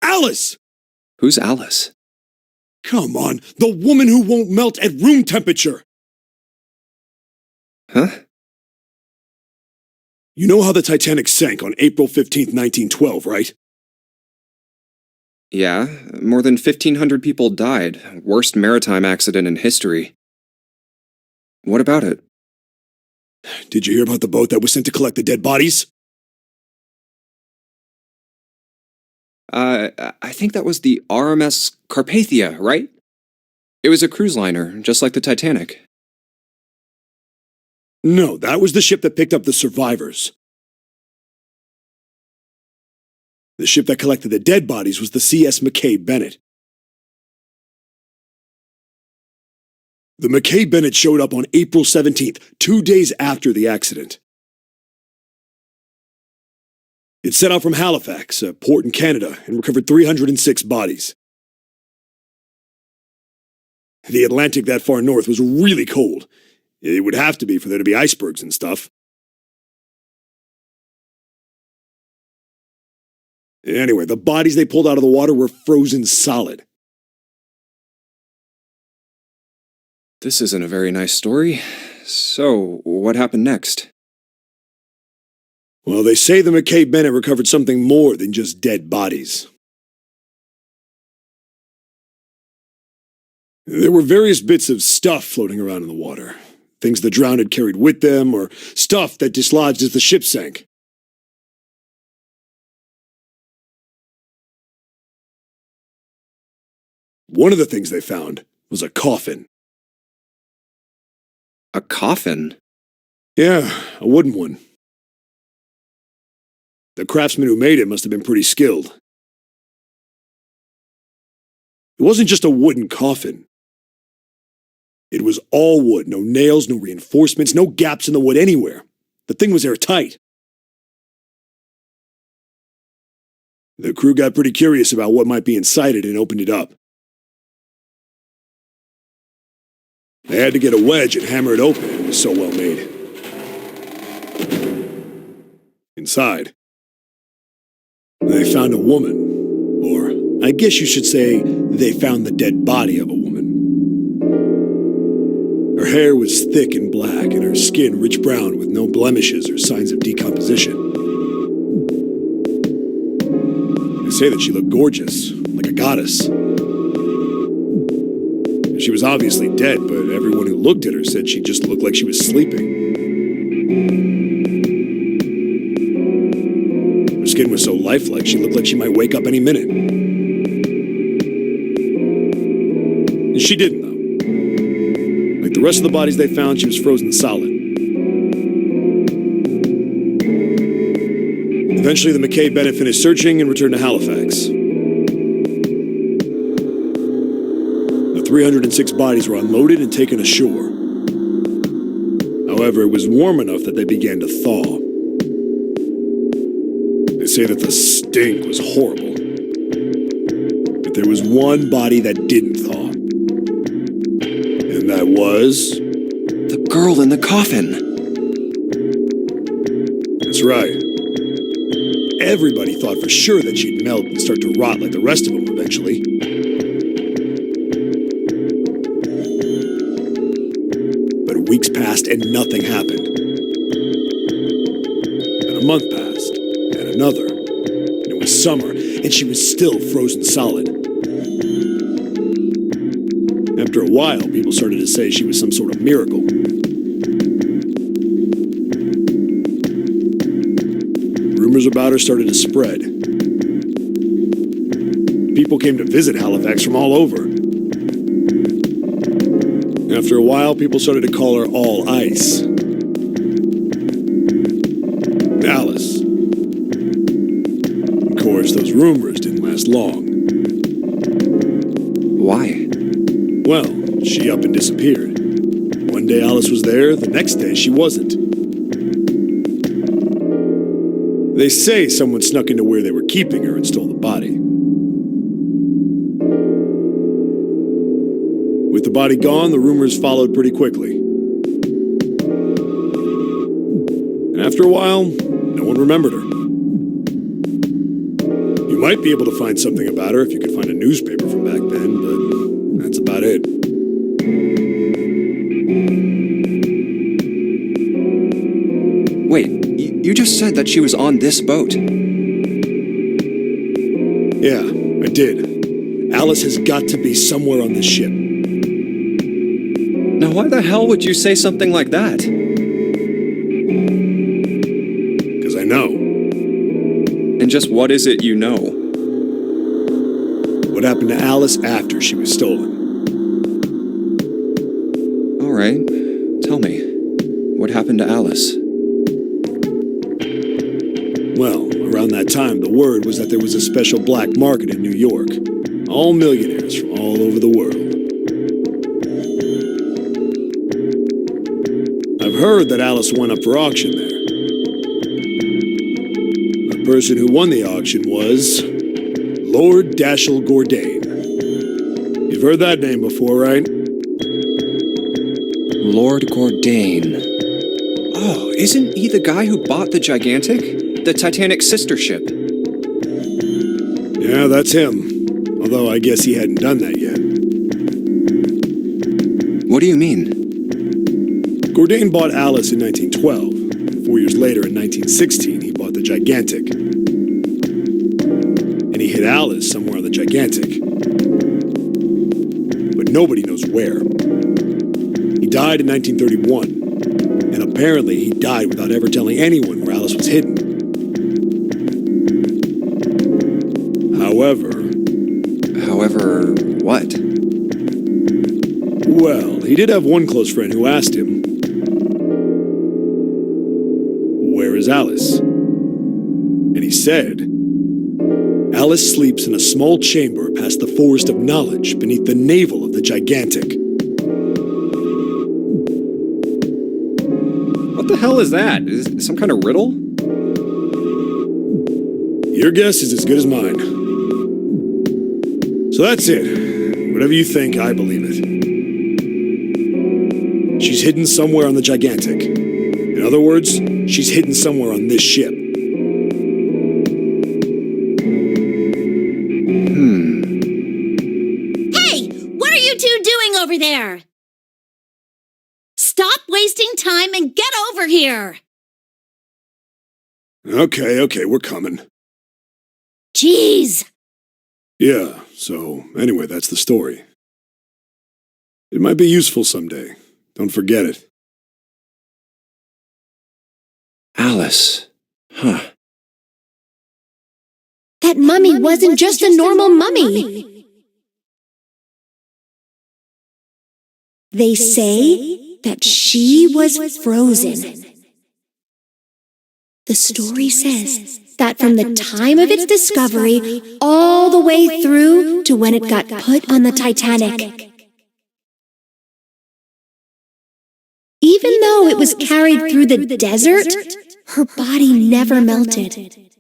Alice! Who's Alice? Come on, the woman who won't melt at room temperature. Huh? You know how the Titanic sank on April 15th, 1912, right? Yeah, more than 1,500 people died. Worst maritime accident in history. What about it? Did you hear about the boat that was sent to collect the dead bodies? I think that was the RMS Carpathia, right? It was a cruise liner, just like the Titanic. No, that was the ship that picked up the survivors. The ship that collected the dead bodies was the CS McKay Bennett. The McKay Bennett showed up on April 17th, 2 days after the accident. It set out from Halifax, a port in Canada, and recovered 306 bodies. The Atlantic that far north was really cold. It would have to be for there to be icebergs and stuff. Anyway, the bodies they pulled out of the water were frozen solid. This isn't a very nice story. So, what happened next? Well, they say the McKay Bennett recovered something more than just dead bodies. There were various bits of stuff floating around in the water. Things the drowned had carried with them, or stuff that dislodged as the ship sank. One of the things they found was a coffin. A coffin? Yeah, a wooden one. The craftsman who made it must have been pretty skilled. It wasn't just a wooden coffin. It was all wood, no nails, no reinforcements, no gaps in the wood anywhere. The thing was airtight. The crew got pretty curious about what might be inside it and opened it up. They had to get a wedge and hammer it open. It was so well made. Inside, they found a woman, or I guess you should say they found the dead body of a woman. Her hair was thick and black, and her skin rich brown with no blemishes or signs of decomposition. They say that she looked gorgeous, like a goddess. She was obviously dead, but everyone who looked at her said she just looked like she was sleeping. Her skin was so lifelike, she looked like she might wake up any minute. And she didn't, though. Like the rest of the bodies they found, she was frozen solid. Eventually, the McKay Bennett finished searching and returned to Halifax. 306 bodies were unloaded and taken ashore. However, it was warm enough that they began to thaw. They say that the stink was horrible. But there was one body that didn't thaw. And that was... The girl in the coffin! That's right. Everybody thought for sure that she'd melt and start to rot like the rest of them eventually. Weeks passed and nothing happened. And a month passed, and another. And it was summer, and she was still frozen solid. After a while, people started to say she was some sort of miracle. Rumors about her started to spread. People came to visit Halifax from all over. After a while, people started to call her All Ice. Alice. Of course, those rumors didn't last long. Why? Well, she up and disappeared. One day Alice was there, the next day she wasn't. They say someone snuck into where they were keeping her and stole the body. With the body gone, the rumors followed pretty quickly. And after a while, no one remembered her. You might be able to find something about her if you could find a newspaper from back then, but that's about it. Wait, you just said that she was on this boat. Yeah, I did. Alice has got to be somewhere on this ship. Now why the hell would you say something like that? Because I know. And just what is it you know? What happened to Alice after she was stolen? All right, tell me. What happened to Alice? Well, around that time, the word was that there was a special black market in New York. All millionaires from all over the world. I've heard that Alice went up for auction there. The person who won the auction was Lord Dashiell Gordain. You've heard that name before, right? Lord Gordain. Oh, isn't he the guy who bought the Gigantic? The Titanic sister ship? Yeah, that's him. Although I guess he hadn't done that yet. What do you mean? Gordain bought Alice in 1912. 4 years later, in 1916, he bought the Gigantic. And he hid Alice somewhere on the Gigantic. But nobody knows where. He died in 1931. And apparently he died without ever telling anyone where Alice was hidden. However, what? Well, he did have one close friend who asked him, "Where is Alice?" And he said, "Alice sleeps in a small chamber past the Forest of Knowledge beneath the navel of the Gigantic." What the hell is that? Is it some kind of riddle? Your guess is as good as mine. So that's it. Whatever you think, I believe it. She's hidden somewhere on the Gigantic. In other words, she's hidden somewhere on this ship. Hey, what are you two doing over there? Stop wasting time and get over here! Okay, we're coming. Jeez! Yeah, so anyway, that's the story. It might be useful someday. Don't forget it. Alice. Huh. That mummy wasn't just a normal mummy. They say that she was frozen. The story says that from the time of its discovery all the way through to when it got put on the Titanic. Even though it was carried through the desert, her body never melted.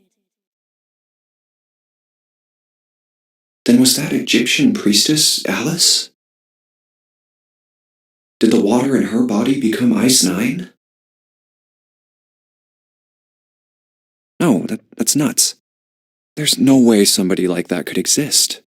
Then was that Egyptian priestess Alice? Did the water in her body become Ice Nine? No, that's nuts. There's no way somebody like that could exist.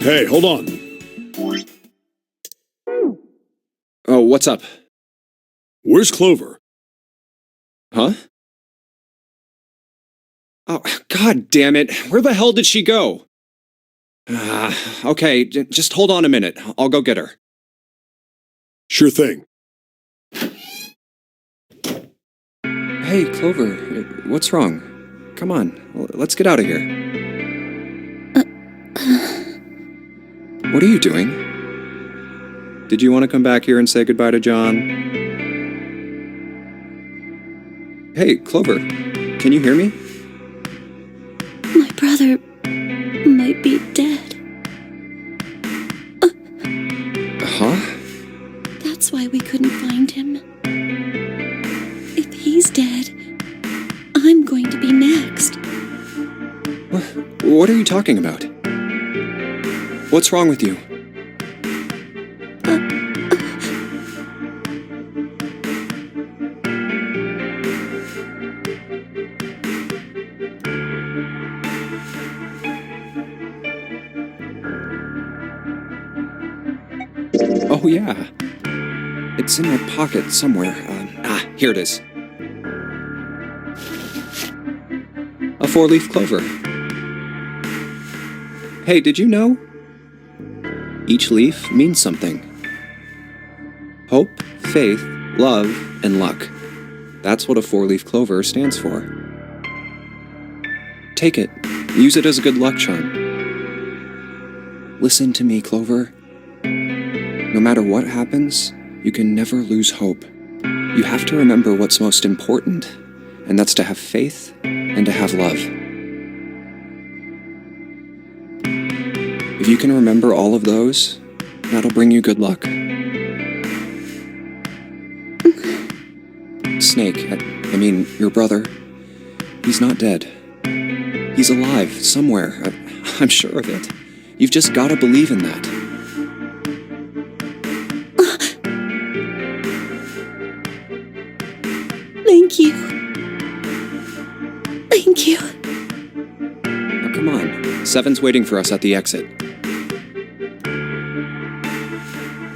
Hey, hold on. Oh, what's up? Where's Clover? Huh? Oh, God damn it. Where the hell did she go? Okay, just hold on a minute. I'll go get her. Sure thing. Hey, Clover, what's wrong? Come on, let's get out of here. What are you doing? Did you want to come back here and say goodbye to John? Hey, Clover, can you hear me? My brother might be dead. Huh? That's why we couldn't find him. If he's dead, I'm going to be next. What are you talking about? What's wrong with you? Oh, yeah. It's in my pocket somewhere. Here it is. A 4-leaf clover. Hey, did you know? Each leaf means something. Hope, faith, love, and luck. That's what a 4-leaf clover stands for. Take it. Use it as a good luck charm. Listen to me, Clover. No matter what happens, you can never lose hope. You have to remember what's most important, and that's to have faith and to have love. If you can remember all of those, that'll bring you good luck. Snake, I mean, your brother, he's not dead. He's alive, somewhere. I'm sure of it. You've just gotta believe in that. Thank you. Thank you. Now come on, Seven's waiting for us at the exit.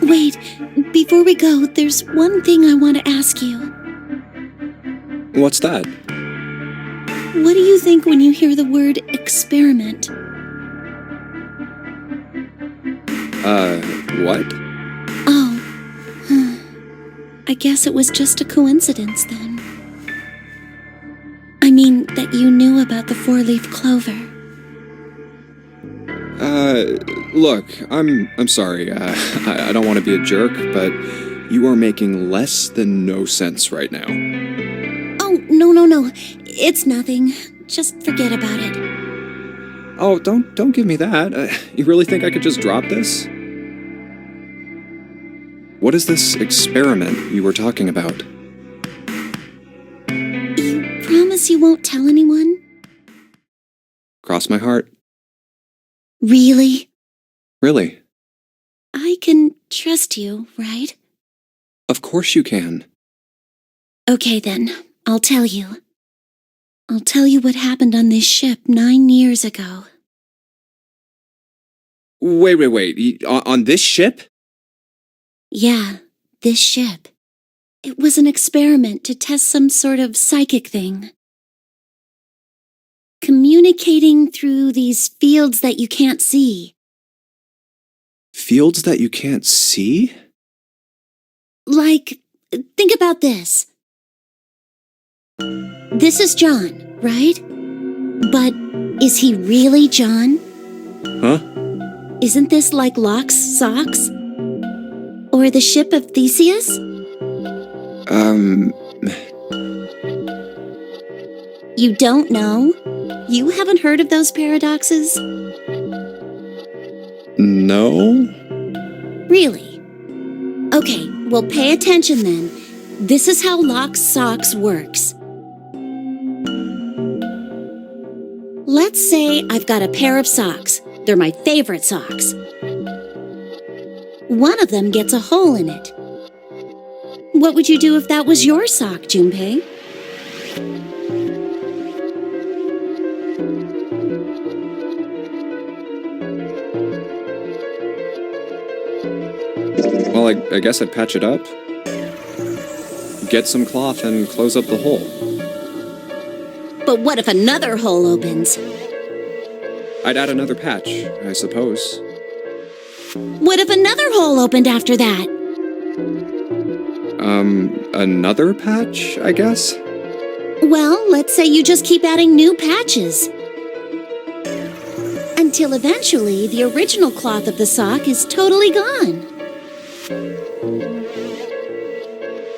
Wait, before we go, there's one thing I want to ask you. What's that? What do you think when you hear the word experiment? What? Oh, I guess it was just a coincidence then. I mean, that you knew about the 4-leaf clover. Look, I'm sorry, I don't want to be a jerk, but you are making less than no sense right now. Oh, no. It's nothing. Just forget about it. Oh, don't give me that. You really think I could just drop this? What is this experiment you were talking about? You promise you won't tell anyone? Cross my heart. Really? Really? I can trust you, right? Of course you can. Okay then, I'll tell you. I'll tell you what happened on this ship 9 years ago. Wait. On this ship? Yeah, this ship. It was an experiment to test some sort of psychic thing. Communicating through these fields that you can't see. Fields that you can't see? Like, think about this. This is John, right? But is he really John? Huh? Isn't this like Locke's socks? Or the ship of Theseus? You don't know? You haven't heard of those paradoxes? No? Really? Okay, well, pay attention then. This is how Locke's socks works. Let's say I've got a pair of socks. They're my favorite socks. One of them gets a hole in it. What would you do if that was your sock, Junpei? Well, I guess I'd patch it up. Get some cloth and close up the hole. But what if another hole opens? I'd add another patch, I suppose. What if another hole opened after that? Another patch, I guess? Well, let's say you just keep adding new patches. Until eventually the original cloth of the sock is totally gone.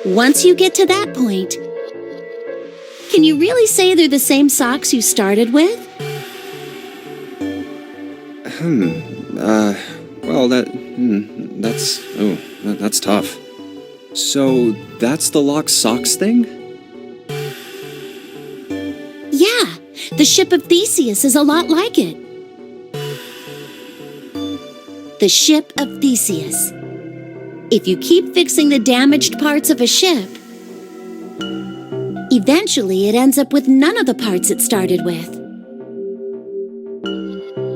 Once you get to that point, can you really say they're the same socks you started with? Well, that's tough. So, that's the Locke's socks thing? Yeah, the ship of Theseus is a lot like it. The ship of Theseus. If you keep fixing the damaged parts of a ship, eventually it ends up with none of the parts it started with.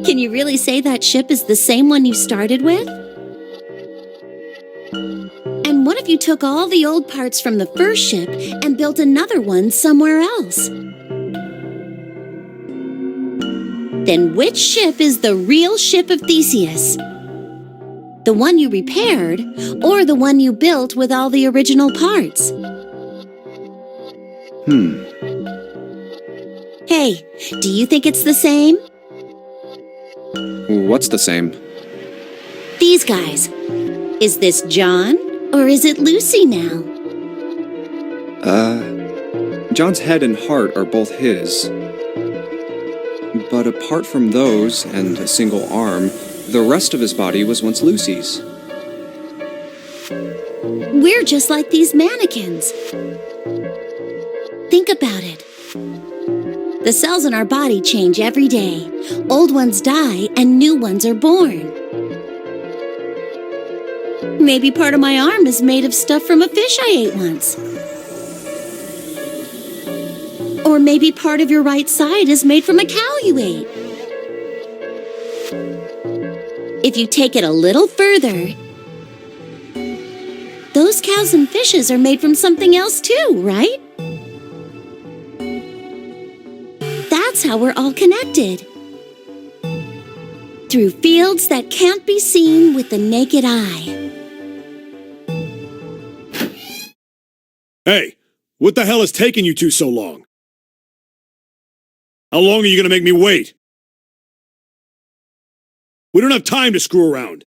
Can you really say that ship is the same one you started with? And what if you took all the old parts from the first ship and built another one somewhere else? Then which ship is the real ship of Theseus? The one you repaired, or the one you built with all the original parts? Hey, do you think it's the same? What's the same? These guys. Is this John, or is it Lucy now? John's head and heart are both his. But apart from those, and a single arm, the rest of his body was once Lucy's. We're just like these mannequins. Think about it. The cells in our body change every day. Old ones die and new ones are born. Maybe part of my arm is made of stuff from a fish I ate once. Or maybe part of your right side is made from a cow you ate. If you take it a little further, those cows and fishes are made from something else too, right? That's how we're all connected. Through fields that can't be seen with the naked eye. Hey, what the hell is taking you two so long? How long are you going to make me wait? We don't have time to screw around.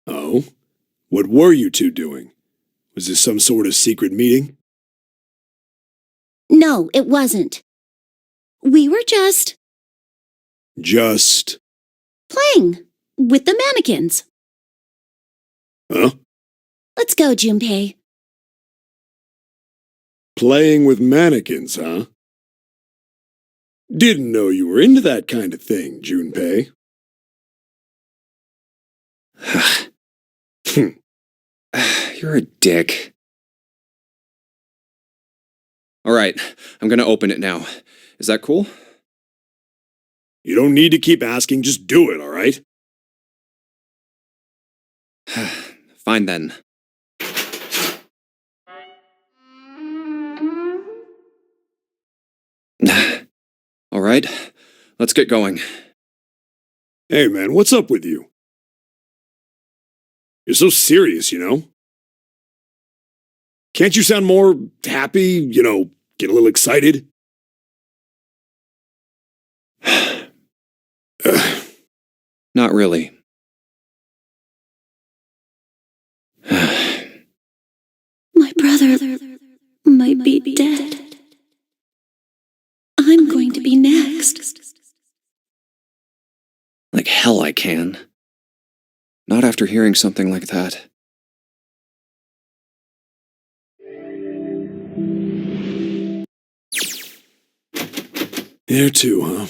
Oh? What were you two doing? Was this some sort of secret meeting? No, it wasn't. We were just Just... playing with the mannequins. Huh? Let's go, Junpei. Playing with mannequins, huh? Didn't know you were into that kind of thing, Junpei. You're a dick. Alright, I'm gonna open it now. Is that cool? You don't need to keep asking, just do it, alright? Fine then. Alright, let's get going. Hey, man, what's up with you? You're so serious, you know? Can't you sound more happy, get a little excited? Not really. My brother might be dead. I'm going to be next. Like hell I can. Not after hearing something like that. There too, huh?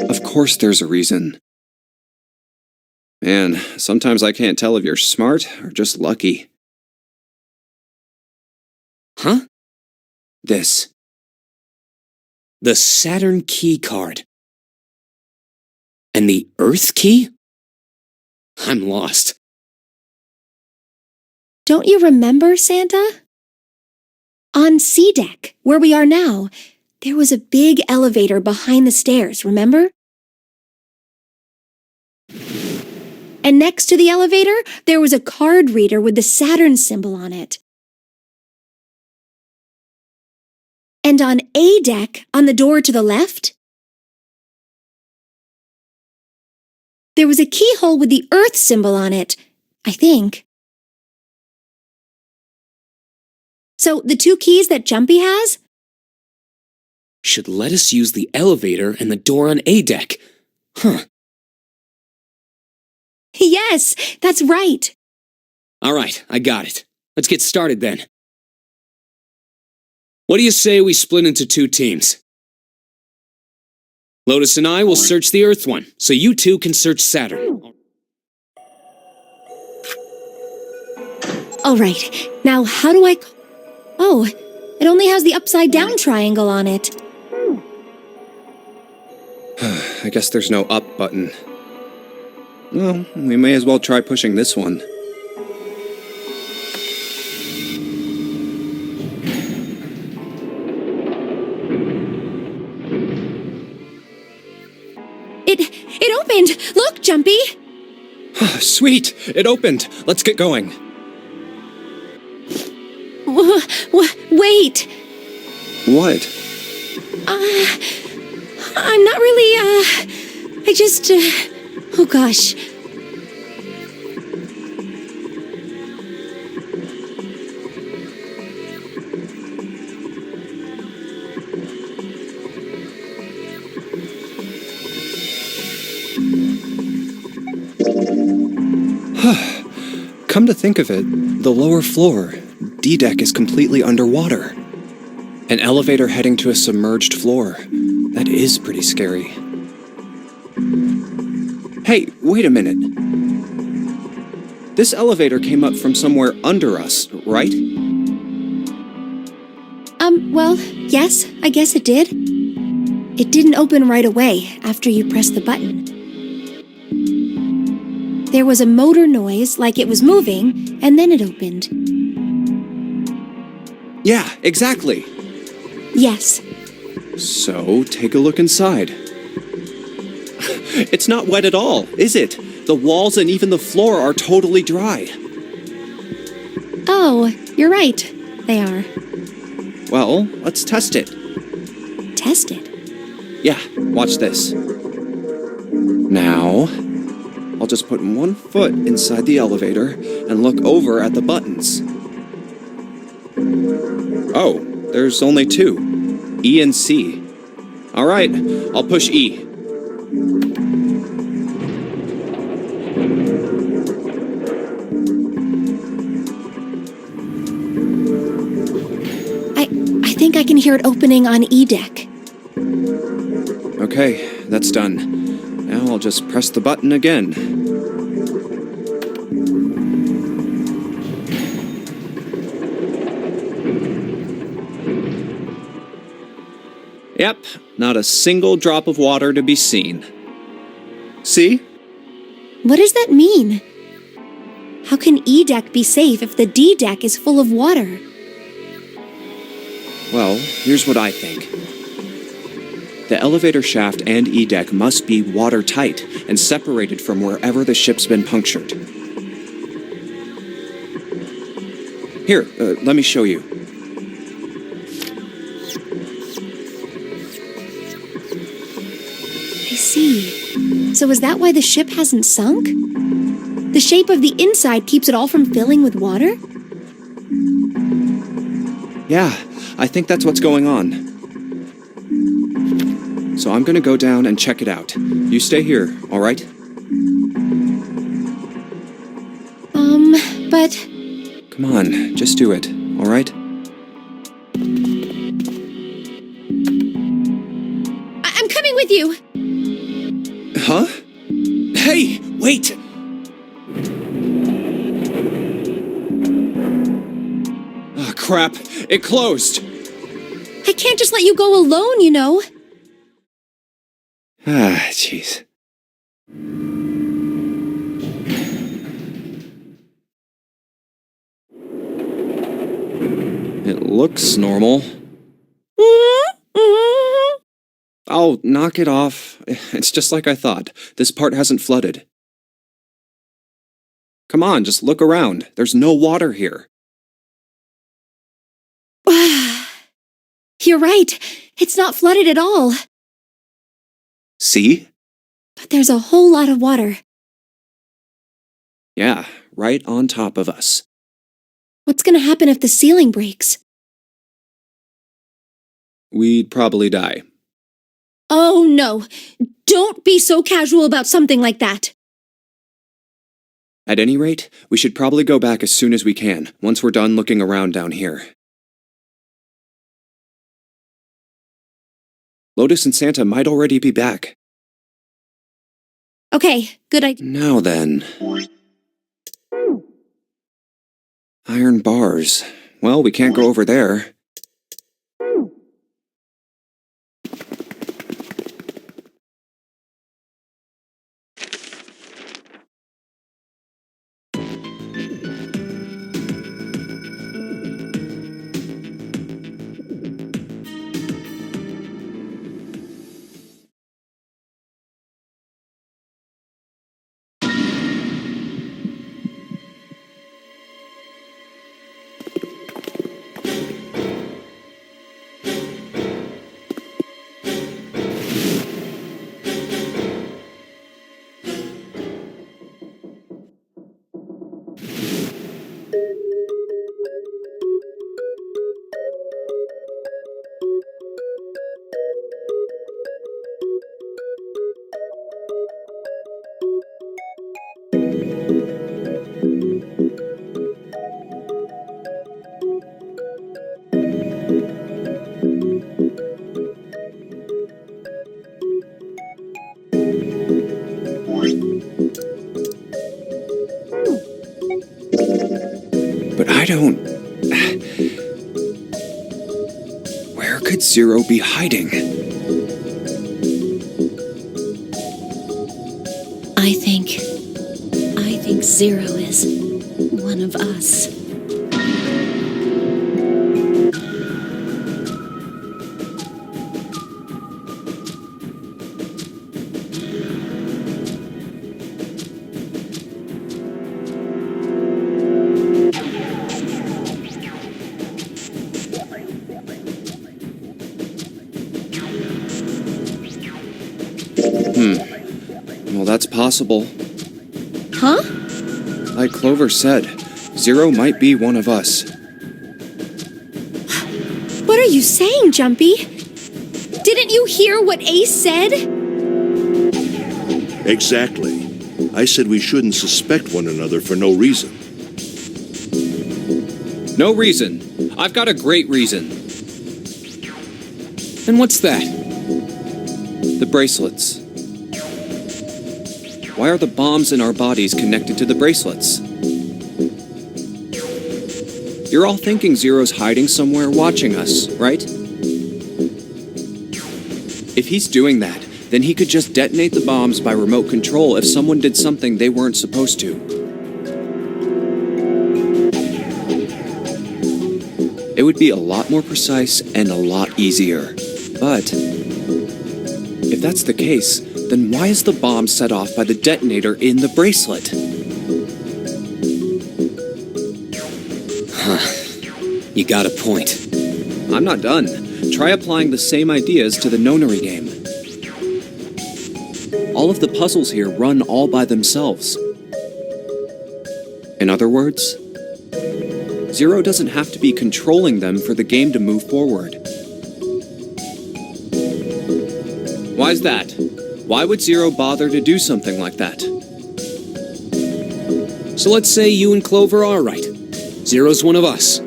Of course there's a reason. Man, sometimes I can't tell if you're smart or just lucky. Huh? This. The Saturn key card. And the Earth key? I'm lost. Don't you remember, Santa? On C deck, where we are now, there was a big elevator behind the stairs, remember? And next to the elevator, there was a card reader with the Saturn symbol on it. And on A deck, on the door to the left, there was a keyhole with the Earth symbol on it, I think. So the two keys that Jumpy has? Should let us use the elevator and the door on A deck. Huh. Yes, that's right. All right, I got it. Let's get started then. What do you say we split into two teams? Lotus and I will search the Earth one, so you two can search Saturn. All right, now how do I... Oh, it only has the upside-down triangle on it. I guess there's no up button. Well, we may as well try pushing this one. It opened! Look, Jumpy! Sweet! It opened! Let's get going. Wait! What? I'm not really, I just, oh gosh. Come to think of it, the lower floor, D-deck, is completely underwater. An elevator heading to a submerged floor. That is pretty scary. Hey, wait a minute. This elevator came up from somewhere under us, right? Well, yes, I guess it did. It didn't open right away after you pressed the button. There was a motor noise like it was moving, and then it opened. Yeah, exactly. Yes. So, take a look inside. It's not wet at all, is it? The walls and even the floor are totally dry. Oh, you're right. They are. Well, let's test it. Test it. Yeah, watch this. Now, I'll just put one foot inside the elevator and look over at the buttons. Oh, there's only two. E and C. All right, I'll push E. I think I can hear it opening on E deck. Okay, that's done. Now I'll just press the button again. Yep, not a single drop of water to be seen. See? What does that mean? How can E deck be safe if the D deck is full of water? Well, here's what I think. The elevator shaft and E deck must be watertight and separated from wherever the ship's been punctured. Here, let me show you. I see. So is that why the ship hasn't sunk? The shape of the inside keeps it all from filling with water? Yeah, I think that's what's going on. So I'm gonna go down and check it out. You stay here, all right? But Come on, just do it, all right? I'm coming with you. Huh? Hey, wait! Ah, crap. It closed. I can't just let you go alone, you know. Ah, jeez. It looks normal. Oh, knock it off. It's just like I thought. This part hasn't flooded. Come on, just look around. There's no water here. You're right. It's not flooded at all. See? But there's a whole lot of water. Yeah, right on top of us. What's gonna happen if the ceiling breaks? We'd probably die. Oh no. Don't be so casual about something like that. At any rate, we should probably go back as soon as we can, once we're done looking around down here. Lotus and Santa might already be back. Okay, good idea. Now then. Iron bars. Well, we can't go over there. But I don't... Where could Zero be hiding? I think Zero is one of us. Well, that's possible. Huh? Like Clover said, Zero might be one of us. What are you saying, Jumpy? Didn't you hear what Ace said? Exactly. I said we shouldn't suspect one another for no reason. No reason. I've got a great reason. And what's that? The bracelets. Why are the bombs in our bodies connected to the bracelets? You're all thinking Zero's hiding somewhere watching us, right? If he's doing that, then he could just detonate the bombs by remote control if someone did something they weren't supposed to. It would be a lot more precise and a lot easier. But if that's the case, then why is the bomb set off by the detonator in the bracelet? You got a point. I'm not done. Try applying the same ideas to the nonary game. All of the puzzles here run all by themselves. In other words, Zero doesn't have to be controlling them for the game to move forward. Why's that? Why would Zero bother to do something like that? So let's say you and Clover are right. Zero's one of us.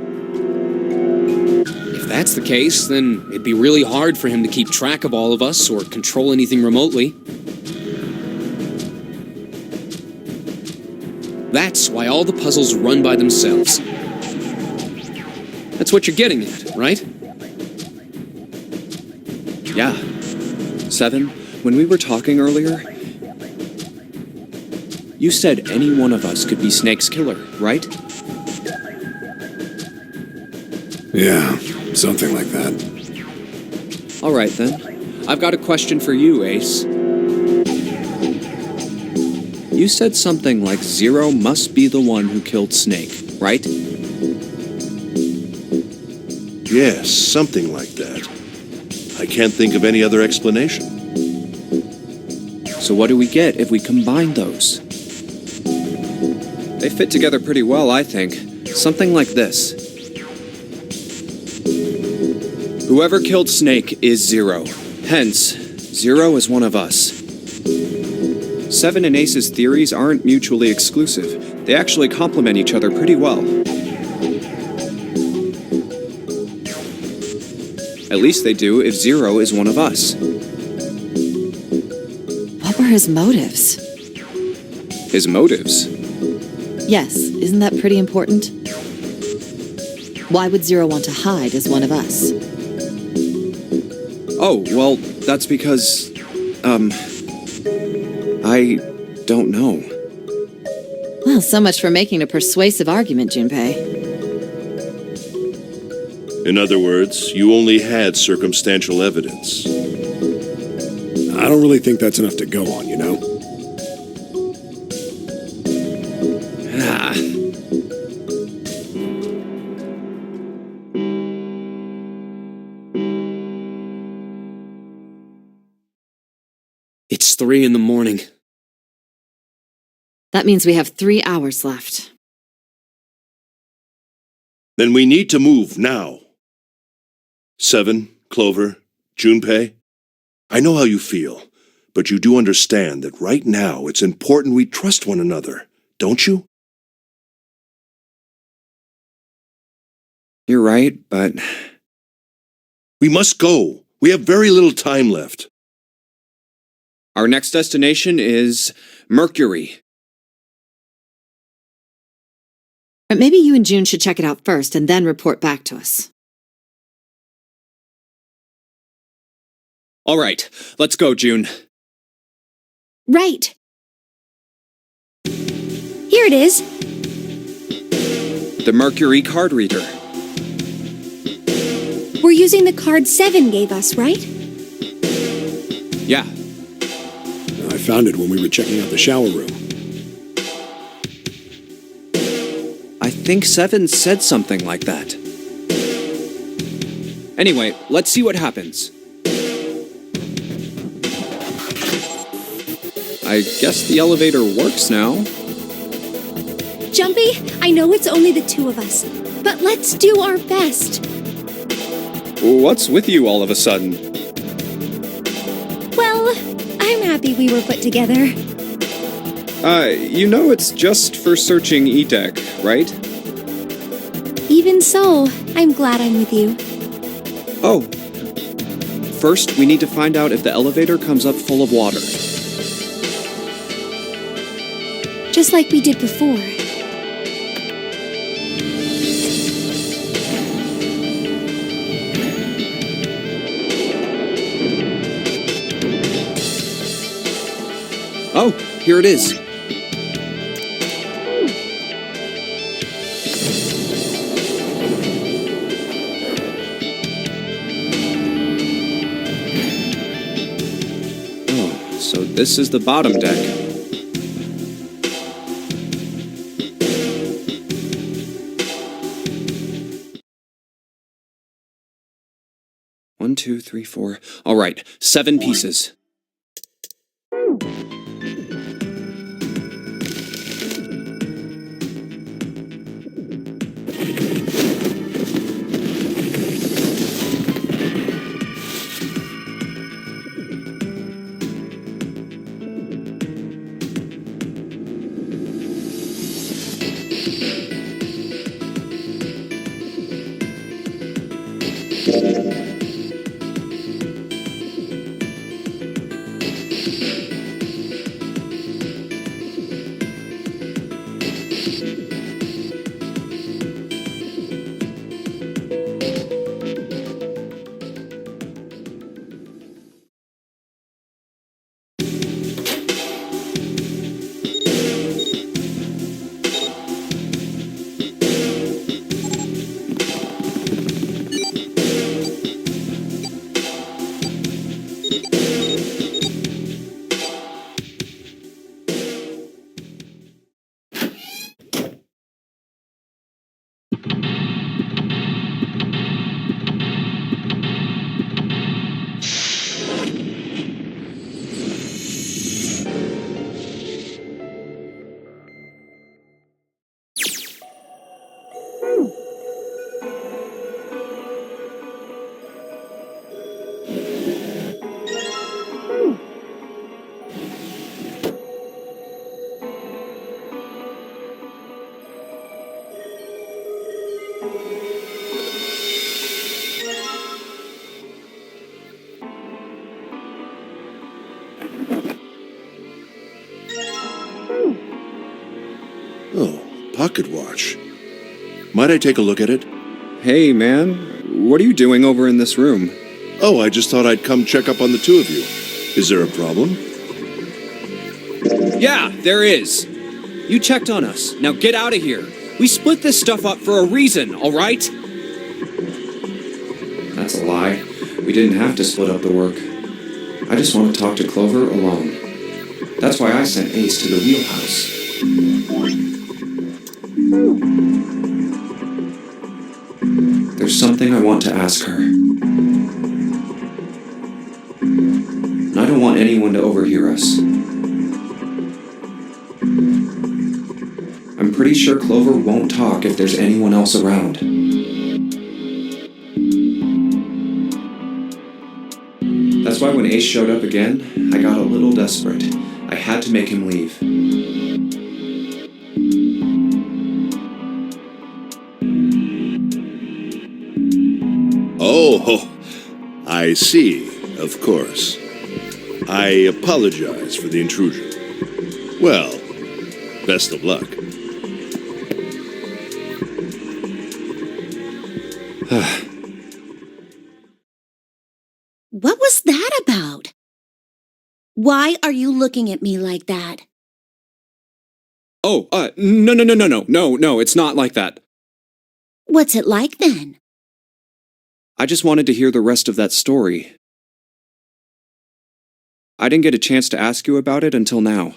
If that's the case, then it'd be really hard for him to keep track of all of us or control anything remotely. That's why all the puzzles run by themselves. That's what you're getting at, right? Yeah. 7, when we were talking earlier, you said any one of us could be Snake's killer, right? Yeah, something like that. All right, then. I've got a question for you, Ace. You said something like Zero must be the one who killed Snake, right? Yes, something like that. I can't think of any other explanation. So what do we get if we combine those? They fit together pretty well, I think. Something like this. Whoever killed Snake is Zero. Hence, Zero is one of us. 7 and Ace's theories aren't mutually exclusive. They actually complement each other pretty well. At least they do if Zero is one of us. What were his motives? His motives? Yes, isn't that pretty important? Why would Zero want to hide as one of us? Oh, well, that's because, I don't know. Well, so much for making a persuasive argument, Junpei. In other words, you only had circumstantial evidence. I don't really think that's enough to go on, you know? Ah. It's 3 in the morning. That means we have 3 hours left. Then we need to move now. 7, Clover, Junpei, I know how you feel, but you do understand that right now it's important we trust one another, don't you? You're right, but We must go. We have very little time left. our next destination is Mercury. But maybe you and June should check it out first and then report back to us. All right, let's go, June. Right. Here it is. The Mercury card reader. We're using the card 7 gave us, right? Yeah, I found it when we were checking out the shower room. I think 7 said something like that. Anyway, let's see what happens. I guess the elevator works now. Jumpy, I know it's only the two of us, but let's do our best. What's with you all of a sudden? Well, I'm happy we were put together. You know it's just for searching E-Deck, right? Even so, I'm glad I'm with you. Oh. First, we need to find out if the elevator comes up full of water. Just like we did before. Oh, here it is. Oh, so this is the bottom deck. One, two, three, four. All right, 7 pieces. Oh, pocket watch. Might I take a look at it? Hey, man. What are you doing over in this room? Oh, I just thought I'd come check up on the two of you. Is there a problem? Yeah, there is. You checked on us. Now get out of here. We split this stuff up for a reason, all right? That's a lie. We didn't have to split up the work. I just want to talk to Clover alone. That's why I sent Ace to the wheelhouse. There's something I want to ask her. And I don't want anyone to overhear us. I'm pretty sure Clover won't talk if there's anyone else around. That's why when Ace showed up again, I got a little desperate. I had to make him leave. Oh, I see. Of course. I apologize for the intrusion. Well, best of luck. What was that about? Why are you looking at me like that? Oh, no, it's not like that. What's it like then? I just wanted to hear the rest of that story. I didn't get a chance to ask you about it until now.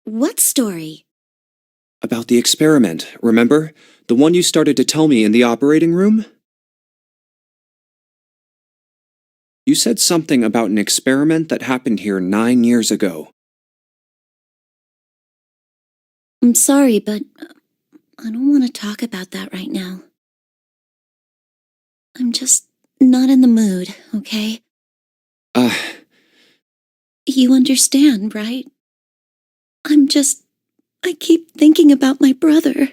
What story? About the experiment, remember? The one you started to tell me in the operating room? You said something about an experiment that happened here 9 years ago. I'm sorry, but I don't want to talk about that right now. I'm just not in the mood, okay? You understand, right? I keep thinking about my brother.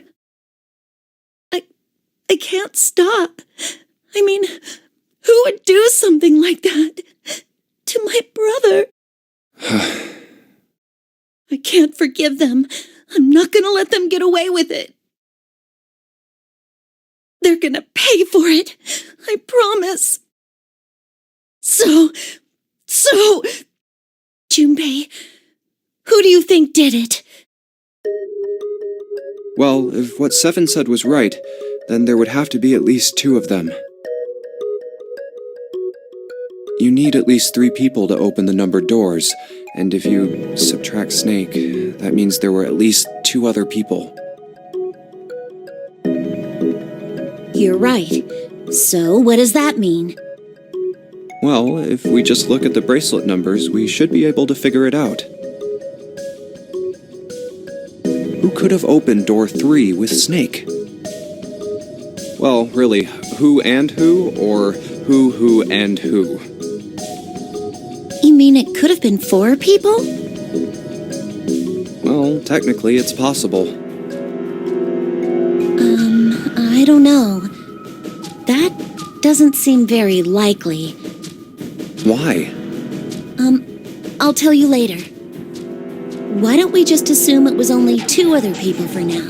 I can't stop. I mean, who would do something like that to my brother? I can't forgive them. I'm not gonna let them get away with it. They're gonna pay for it. I promise. So, Junpei, who do you think did it? Well, if what Seven said was right, then there would have to be at least 2 of them. You need at least 3 people to open the numbered doors, and if you subtract Snake, that means there were at least 2 other people. You're right. So, what does that mean? Well, if we just look at the bracelet numbers, we should be able to figure it out. Who could have opened door 3 with Snake? Well, really, who and who, or who and who? You mean it could have been 4 people? Well, technically it's possible. I don't know. That doesn't seem very likely. Why? I'll tell you later. Why don't we just assume it was only 2 other people for now?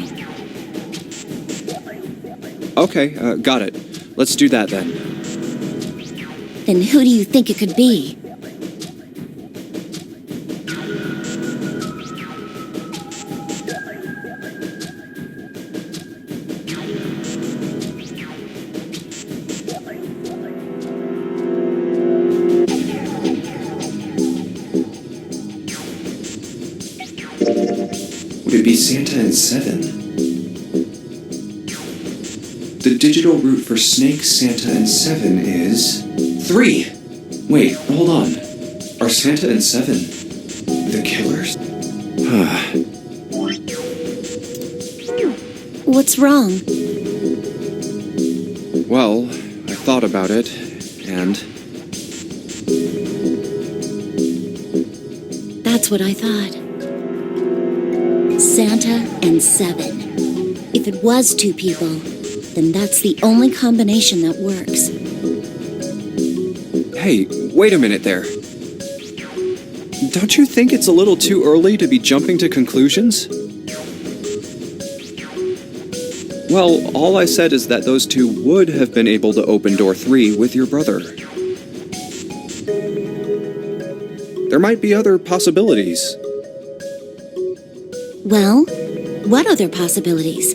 Okay, got it. Let's do that then. Then who do you think it could be? Would it be Santa and Seven? The digital root for Snake, Santa, and Seven is 3. Wait, hold on. Are Santa and Seven the killers? What's wrong? Well, I thought about it, and That's what I thought. Santa and Seven. If it was 2 people, then that's the only combination that works. hey, wait a minute there. Don't you think it's a little too early to be jumping to conclusions? Well, all I said is that those 2 would have been able to open door 3 with your brother. There might be other possibilities. Well, what other possibilities?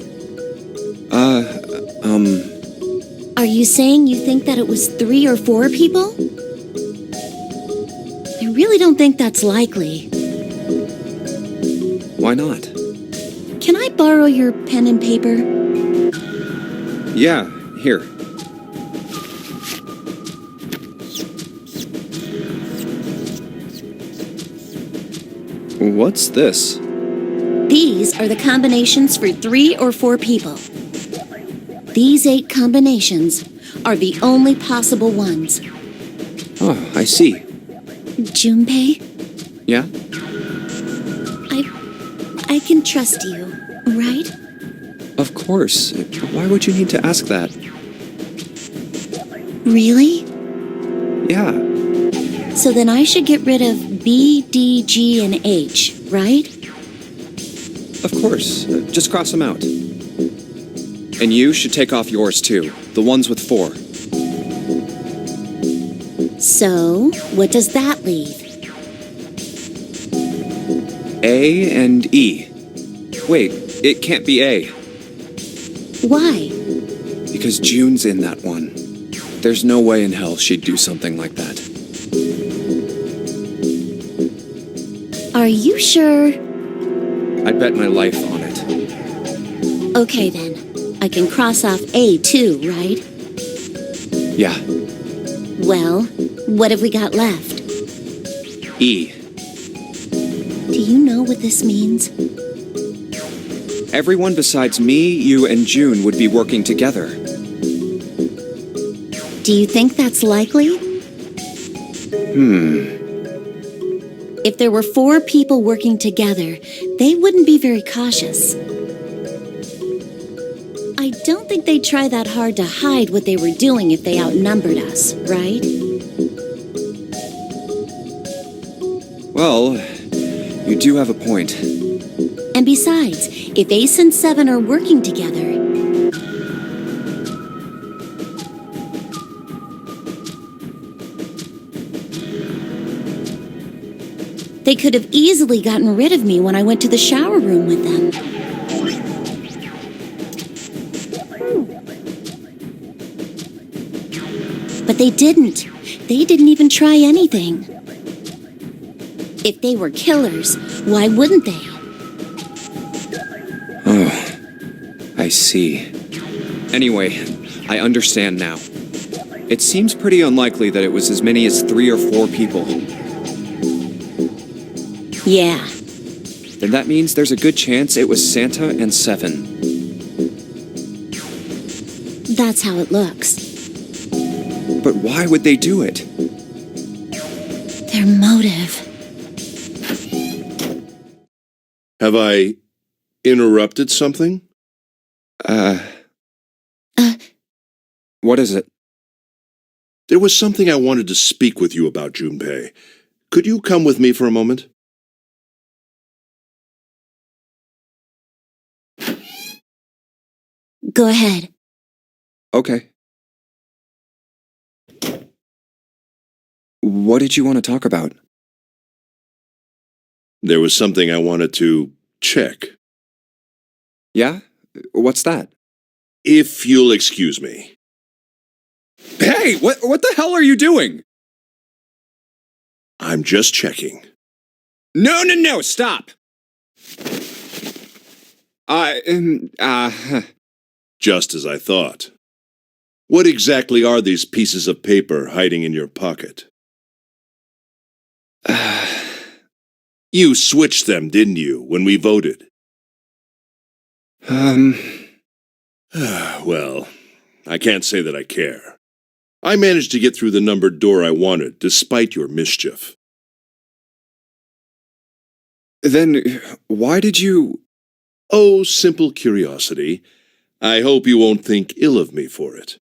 Are you saying you think that it was 3 or 4 people? I really don't think that's likely. Why not? Can I borrow your pen and paper? Yeah, here. What's this? These are the combinations for 3 or 4 people. These 8 combinations are the only possible ones. Oh, I see. Junpei, Yeah? I can trust you, right? Of course. Why would you need to ask that? Really? Yeah. So then I should get rid of B, D, G, and H, right? Of course. Just cross them out. And you should take off yours too. The ones with 4. So, what does that leave? A and E. Wait, it can't be A. Why? Because June's in that one. There's no way in hell she'd do something like that. Are you sure? I'd bet my life on it. Okay then. I can cross off A too, right? Yeah. Well, What have we got left? E. Do you know what this means? Everyone besides me, you, and June would be working together. Do you think that's likely? If there were 4 people working together, they wouldn't be very cautious. I don't think they'd try that hard to hide what they were doing if they outnumbered us, right? Well, you do have a point. And besides, if Ace and Seven are working together, they could have easily gotten rid of me when I went to the shower room with them. But they didn't. They didn't even try anything. If they were killers, why wouldn't they? I see. Anyway, I understand now. It seems pretty unlikely that it was as many as 3 or 4 people. Yeah. Then that means there's a good chance it was Santa and Seven. That's how it looks. But why would they do it? Their motive. Have I interrupted something? What is it? There was something I wanted to speak with you about, Junpei. Could you come with me for a moment? Go ahead. Okay. What did you want to talk about? There was something I wanted to check. Yeah? What's that? If you'll excuse me. Hey, what the hell are you doing? I'm just checking. No, stop! Just as I thought. What exactly are these pieces of paper hiding in your pocket? You switched them, didn't you, when we voted? Well, I can't say that I care. I managed to get through the numbered door I wanted, despite your mischief. Then, why did you... Oh, simple curiosity. I hope you won't think ill of me for it.